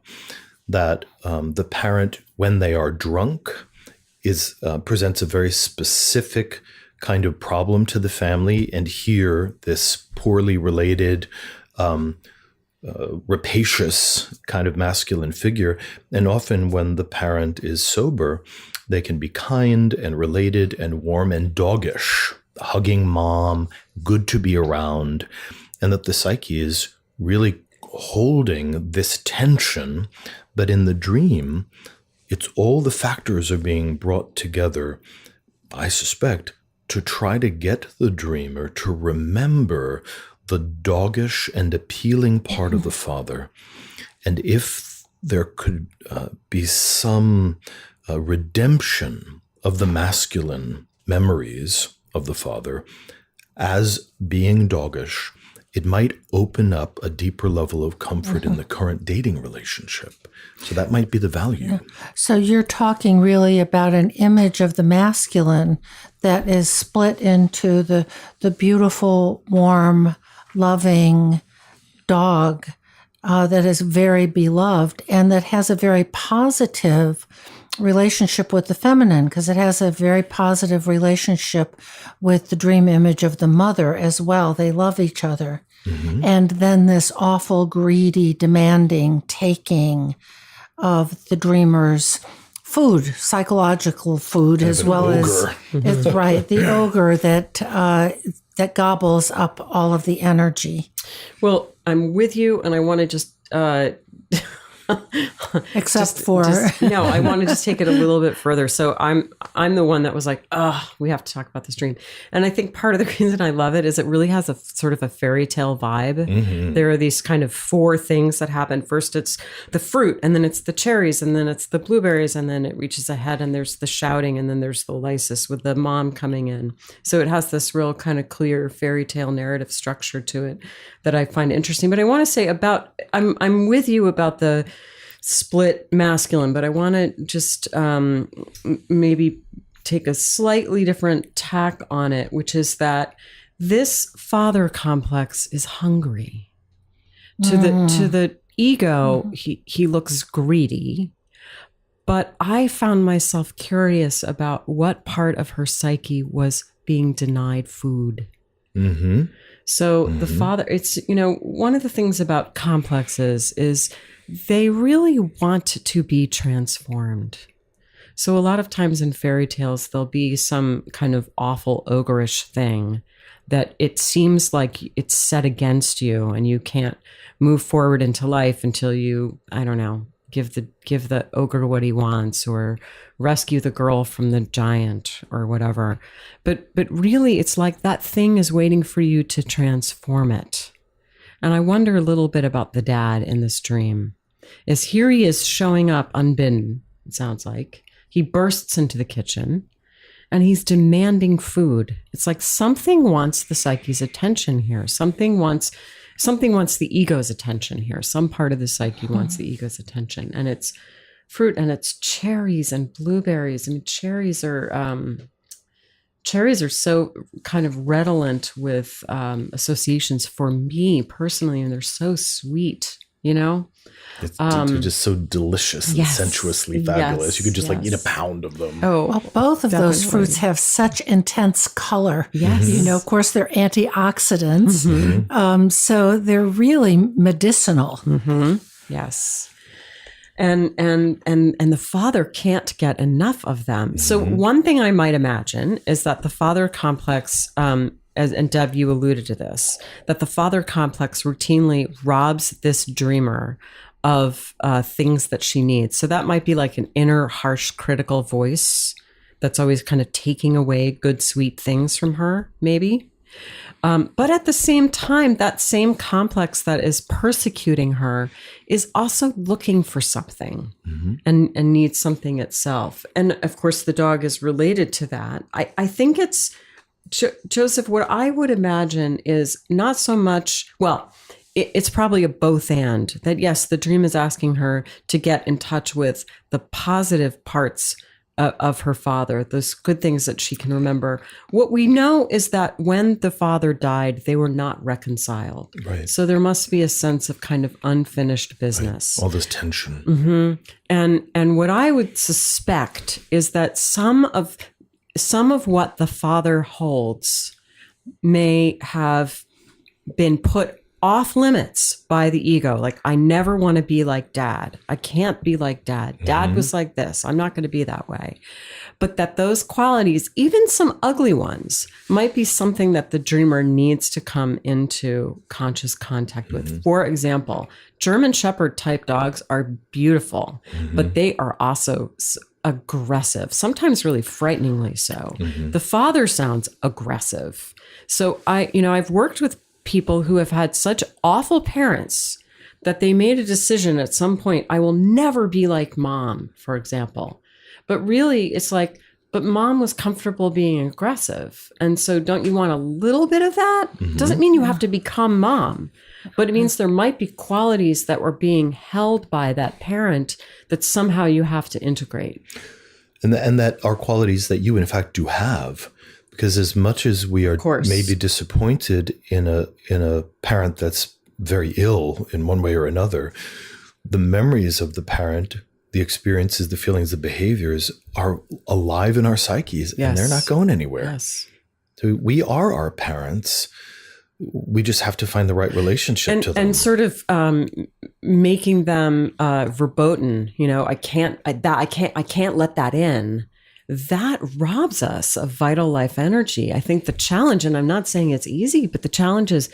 Speaker 3: that the parent, when they are drunk, presents a very specific kind of problem to the family. And here, this poorly related, rapacious kind of masculine figure. And often when the parent is sober, they can be kind and related and warm and doggish, hugging mom, good to be around, and that the psyche is really holding this tension. But in the dream, it's all the factors are being brought together, I suspect, to try to get the dreamer to remember the doggish and appealing part of the father. And if there could be some redemption of the masculine memories of the father as being doggish, it might open up a deeper level of comfort in the current dating relationship. So that might be the value.
Speaker 4: Yeah. So you're talking really about an image of the masculine that is split into the beautiful, warm, loving dog that is very beloved and that has a very positive relationship with the feminine, because it has a very positive relationship with the dream image of the mother as well. They love each other. Mm-hmm. And then this awful, greedy, demanding taking of the dreamer's food, psychological food, as well as it's right, the ogre that gobbles up all of the energy.
Speaker 2: Well, I'm with you, and I want to just no, I want to just take it a little bit further. So I'm the one that was like, we have to talk about this dream. And I think part of the reason I love it is it really has a sort of a fairy tale vibe. Mm-hmm. There are these kind of 4 things that happen. First, it's the fruit, and then it's the cherries, and then it's the blueberries, and then it reaches ahead, and there's the shouting, and then there's the lysis with the mom coming in. So it has this real kind of clear fairy tale narrative structure to it that I find interesting. But I want to say I'm with you about the split masculine, but I want to just maybe take a slightly different tack on it, which is that this father complex is hungry. To the ego, he looks greedy, but I found myself curious about what part of her psyche was being denied food. Mm-hmm. So the father, it's, one of the things about complexes is they really want to be transformed. So a lot of times in fairy tales, there'll be some kind of awful ogreish thing that it seems like it's set against you and you can't move forward into life until you, I don't know, give the ogre what he wants or rescue the girl from the giant or whatever. But really, it's like that thing is waiting for you to transform it. And I wonder a little bit about the dad in this dream. Is here he is showing up unbidden, it sounds like. He bursts into the kitchen and he's demanding food. It's like something wants the psyche's attention here. Something wants the ego's attention here. Some part of the psyche wants the ego's attention. And it's fruit and it's cherries and blueberries. I mean, cherries are so kind of redolent with associations for me personally, and they're so sweet,
Speaker 3: They're just so delicious and sensuously fabulous.
Speaker 2: Yes,
Speaker 3: you could just eat a pound of them.
Speaker 4: Oh, well, both of those fruits have such intense color.
Speaker 2: Yes.
Speaker 4: Of course, they're antioxidants. Mm-hmm. So they're really medicinal.
Speaker 2: Mm-hmm. Yes. And the father can't get enough of them. Mm-hmm. So one thing I might imagine is that the father complex, and Deb, you alluded to this, that the father complex routinely robs this dreamer of things that she needs. So that might be like an inner, harsh, critical voice that's always kind of taking away good, sweet things from her, maybe. But at the same time, that same complex that is persecuting her is also looking for something and needs something itself. And of course, the dog is related to that. I think it's, Joseph, what I would imagine is not so much, it's probably a both and, that yes, the dream is asking her to get in touch with the positive parts of her father, those good things that she can remember. What we know is that when the father died, they were not reconciled.
Speaker 3: Right.
Speaker 2: So there must be a sense of kind of unfinished business.
Speaker 3: Right. All this tension.
Speaker 2: Mm-hmm. And what I would suspect is that some of what the father holds may have been put off limits by the ego. Like, I never want to be like dad. I can't be like dad. Dad was like this. I'm not going to be that way. But that those qualities, even some ugly ones, might be something that the dreamer needs to come into conscious contact with. For example, German Shepherd type dogs are beautiful, but they are also aggressive, sometimes really frighteningly so. The father sounds aggressive. So I've worked with people who have had such awful parents that they made a decision at some point, I will never be like mom, for example. But really, it's like, but mom was comfortable being aggressive. And so don't you want a little bit of that? Doesn't mean you have to become mom, but it means there might be qualities that were being held by that parent that somehow you have to integrate.
Speaker 3: And that are qualities that you, in fact, do have. Because as much as we are maybe disappointed in a parent that's very ill in one way or another, the memories of the parent, the experiences, the feelings, the behaviors are alive in our psyches, and they're not going anywhere.
Speaker 2: Yes.
Speaker 3: So we are our parents, we just have to find the right relationship to them.
Speaker 2: And sort of making them verboten. I can't let that in. That robs us of vital life energy. I think the challenge, and I'm not saying it's easy, but the challenge is,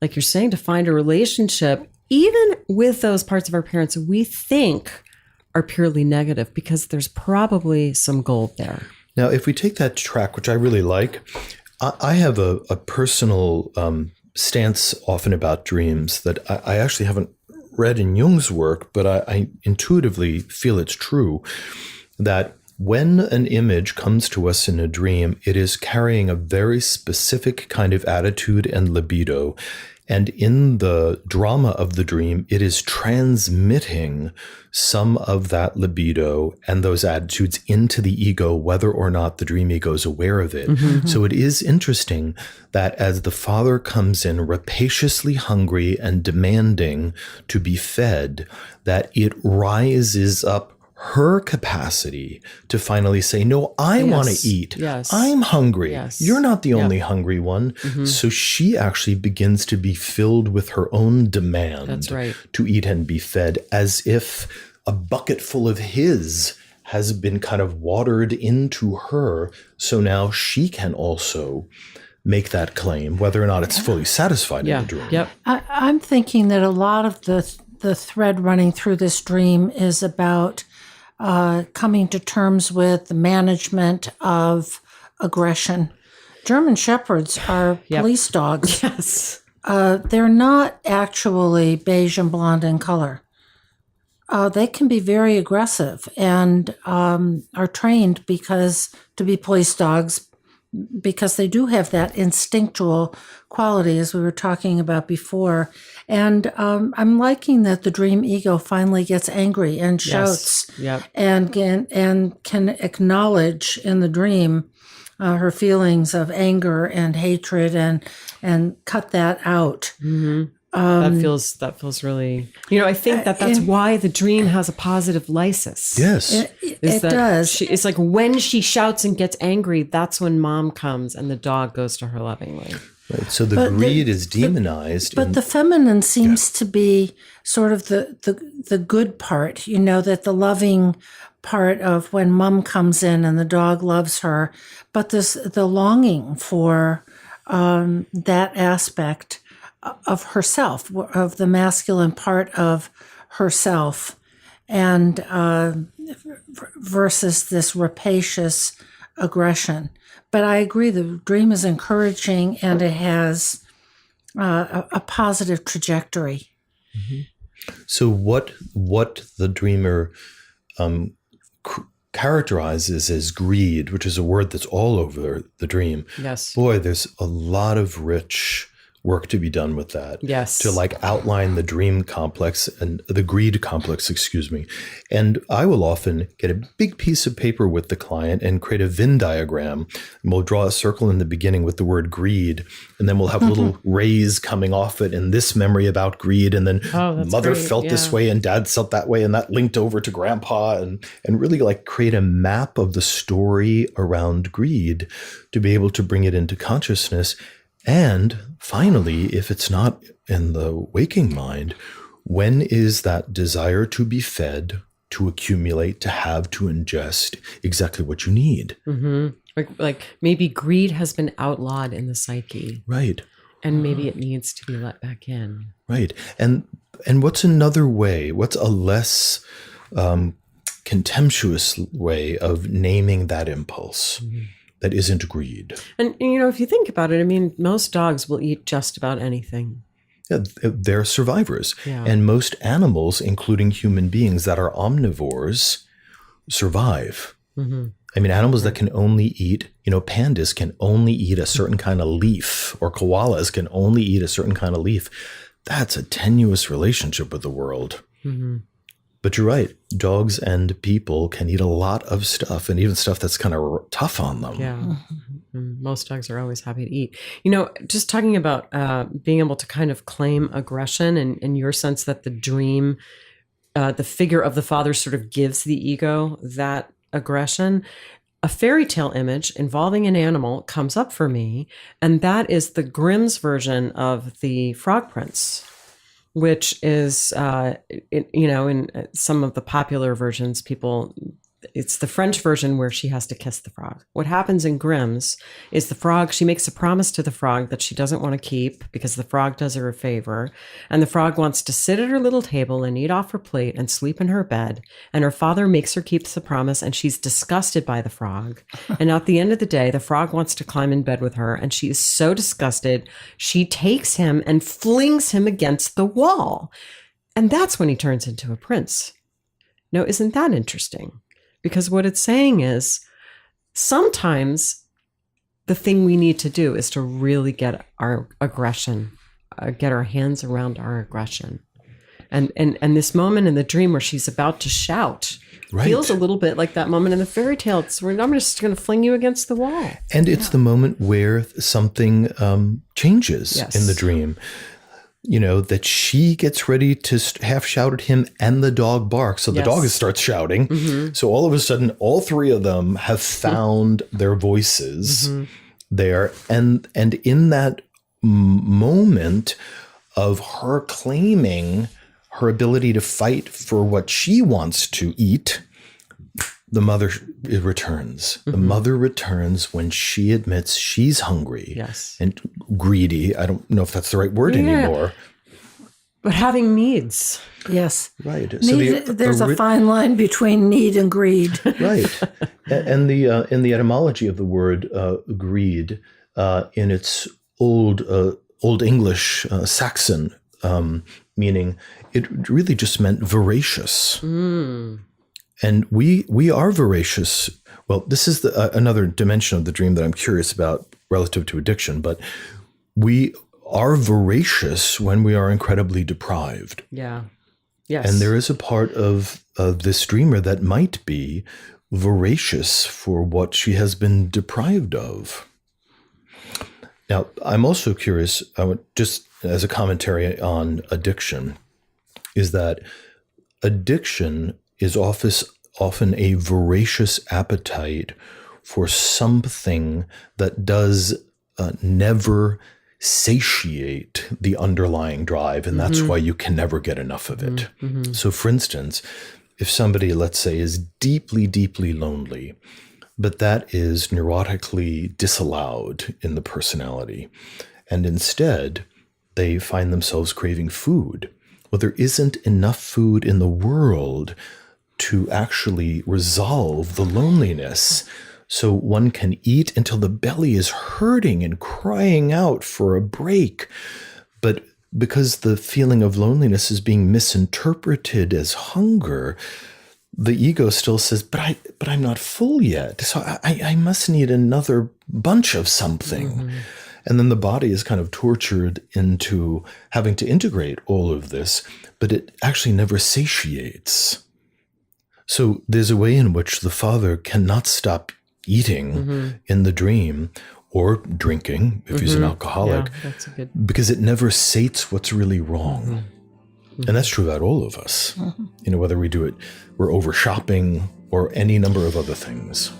Speaker 2: like you're saying, to find a relationship, even with those parts of our parents we think are purely negative, because there's probably some gold there.
Speaker 3: Now, if we take that track, which I really like, I have a personal stance often about dreams that I actually haven't read in Jung's work, but I intuitively feel it's true, that when an image comes to us in a dream, it is carrying a very specific kind of attitude and libido. And in the drama of the dream, it is transmitting some of that libido and those attitudes into the ego, whether or not the dream ego is aware of it. Mm-hmm. So it is interesting that as the father comes in rapaciously hungry and demanding to be fed, that it rises up her capacity to finally say, no, I want to eat.
Speaker 2: Yes.
Speaker 3: I'm hungry.
Speaker 2: Yes.
Speaker 3: You're not the only hungry one. Mm-hmm. So she actually begins to be filled with her own demand.
Speaker 2: That's right.
Speaker 3: To eat and be fed, as if a bucket full of his has been kind of watered into her. So now she can also make that claim, whether or not it's fully satisfied in the dream.
Speaker 2: Yep.
Speaker 4: I'm thinking that a lot of the thread running through this dream is about coming to terms with the management of aggression. German Shepherds are police dogs.
Speaker 2: Yes.
Speaker 4: They're not actually beige and blonde in color. They can be very aggressive and are trained to be police dogs, because they do have that instinctual quality, as we were talking about before. And I'm liking that the dream ego finally gets angry and shouts, and can acknowledge in the dream her feelings of anger and hatred and cut that out.
Speaker 2: Mm-hmm. That feels really, I think that's why the dream has a positive lysis.
Speaker 3: Yes.
Speaker 4: It does.
Speaker 2: It's like when she shouts and gets angry, that's when mom comes and the dog goes to her lovingly.
Speaker 3: Right. So the greed is demonized.
Speaker 4: But the feminine seems to be sort of the good part, that the loving part of when mom comes in and the dog loves her, but the longing for that aspect of herself, of the masculine part of herself, and versus this rapacious aggression. But I agree, the dream is encouraging and it has a positive trajectory.
Speaker 3: Mm-hmm. So what the dreamer characterizes as greed, which is a word that's all over the dream.
Speaker 2: Yes.
Speaker 3: Boy, there's a lot of rich work to be done with that.
Speaker 2: Yes.
Speaker 3: To outline the dream complex and the greed complex, And I will often get a big piece of paper with the client and create a Venn diagram. And we'll draw a circle in the beginning with the word greed. And then we'll have little rays coming off it and this memory about greed. And then mother felt this way and dad felt that way. And that linked over to grandpa and really create a map of the story around greed to be able to bring it into consciousness. And finally, if it's not in the waking mind, when is that desire to be fed, to accumulate, to have, to ingest exactly what you need?
Speaker 2: Mm-hmm. Like maybe greed has been outlawed in the psyche.
Speaker 3: Right.
Speaker 2: And maybe it needs to be let back in.
Speaker 3: Right. And what's another way? What's a less contemptuous way of naming that impulse? Mm-hmm. That isn't greed. And,
Speaker 2: if you think about it, most dogs will eat just about anything.
Speaker 3: Yeah, they're survivors.
Speaker 2: Yeah.
Speaker 3: And most animals, including human beings that are omnivores, survive. Mm-hmm. Animals that can only eat, pandas can only eat a certain kind of leaf, or koalas can only eat a certain kind of leaf. That's a tenuous relationship with the world. Mm-hmm. But you're right. Dogs and people can eat a lot of stuff, and even stuff that's kind of tough on them.
Speaker 2: Yeah. Mm-hmm. Most dogs are always happy to eat. Just talking about being able to kind of claim aggression and your sense that the dream, the figure of the father sort of gives the ego that aggression. a fairy tale image involving an animal comes up for me, and that is the Grimm's version of the Frog Prince, which is, in some of the popular versions, it's the French version where she has to kiss the frog. What happens in Grimm's is the frog, she makes a promise to the frog that she doesn't want to keep because the frog does her a favor. And the frog wants to sit at her little table and eat off her plate and sleep in her bed. And her father makes her keep the promise, and she's disgusted by the frog. And at the end of the day, the frog wants to climb in bed with her, and she is so disgusted, she takes him and flings him against the wall. And that's when he turns into a prince. Now, isn't that interesting? Because what it's saying is sometimes the thing we need to do is to really get our aggression, get our hands around our aggression. And this moment in the dream where she's about to shout feels a little bit like that moment in the fairy tale. It's where I'm just going to fling you against the wall.
Speaker 3: And it's the moment where something changes in the dream. That she gets ready to half shout at him and the dog barks. So the dog starts shouting. Mm-hmm. So all of a sudden, all three of them have found their voices there. And in that moment of her claiming her ability to fight for what she wants to eat, the mother returns. The mother returns when she admits she's hungry and greedy. I don't know if that's the right word anymore.
Speaker 2: But having needs.
Speaker 4: Yes.
Speaker 3: Right.
Speaker 4: There's a fine line between need and greed.
Speaker 3: Right. And in the etymology of the word greed, in its old English Saxon meaning, it really just meant voracious. And we are voracious. Well, this is another dimension of the dream that I'm curious about relative to addiction, but we are voracious when we are incredibly deprived.
Speaker 2: Yeah. Yes.
Speaker 3: And there is a part of this dreamer that might be voracious for what she has been deprived of. Now, I'm also curious, just as a commentary on addiction, is that addiction is often a voracious appetite for something that does never satiate the underlying drive, and that's why you can never get enough of it. So, for instance, if somebody, let's say, is deeply, deeply lonely, but that is neurotically disallowed in the personality, and instead they find themselves craving food, well, there isn't enough food in the world to actually resolve the loneliness. So one can eat until the belly is hurting and crying out for a break. But because the feeling of loneliness is being misinterpreted as hunger, the ego still says, but I'm not full yet. So I must need another bunch of something. And then the body is kind of tortured into having to integrate all of this, but it actually never satiates. So there's a way in which the father cannot stop eating in the dream, or drinking if he's an alcoholic, because it never sates what's really wrong. And that's true about all of us. Whether we do it, we're over shopping or any number of other things.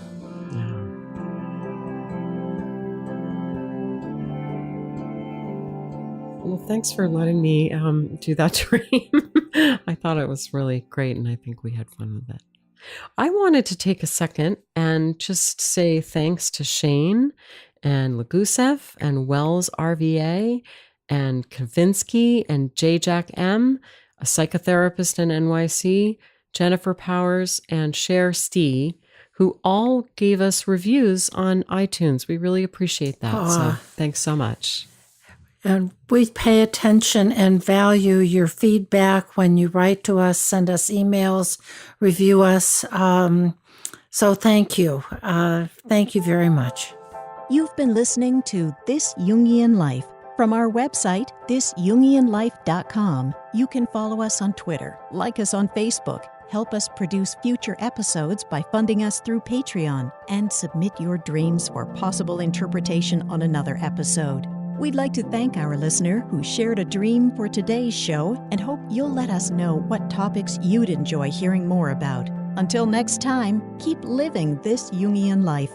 Speaker 2: Well, thanks for letting me do that dream. I thought it was really great, and I think we had fun with it. I wanted to take a second and just say thanks to Shane and Lagusev and Wells RVA and Kavinsky and J. Jack M., a psychotherapist in NYC, Jennifer Powers, and Cher Stee, who all gave us reviews on iTunes. We really appreciate that. So thanks so much.
Speaker 4: And we pay attention and value your feedback when you write to us, send us emails, review us. So thank you. Thank you very much.
Speaker 1: You've been listening to This Jungian Life. From our website, thisjungianlife.com, you can follow us on Twitter, like us on Facebook, help us produce future episodes by funding us through Patreon, and submit your dreams for possible interpretation on another episode. We'd like to thank our listener who shared a dream for today's show and hope you'll let us know what topics you'd enjoy hearing more about. Until next time, keep living this Jungian life.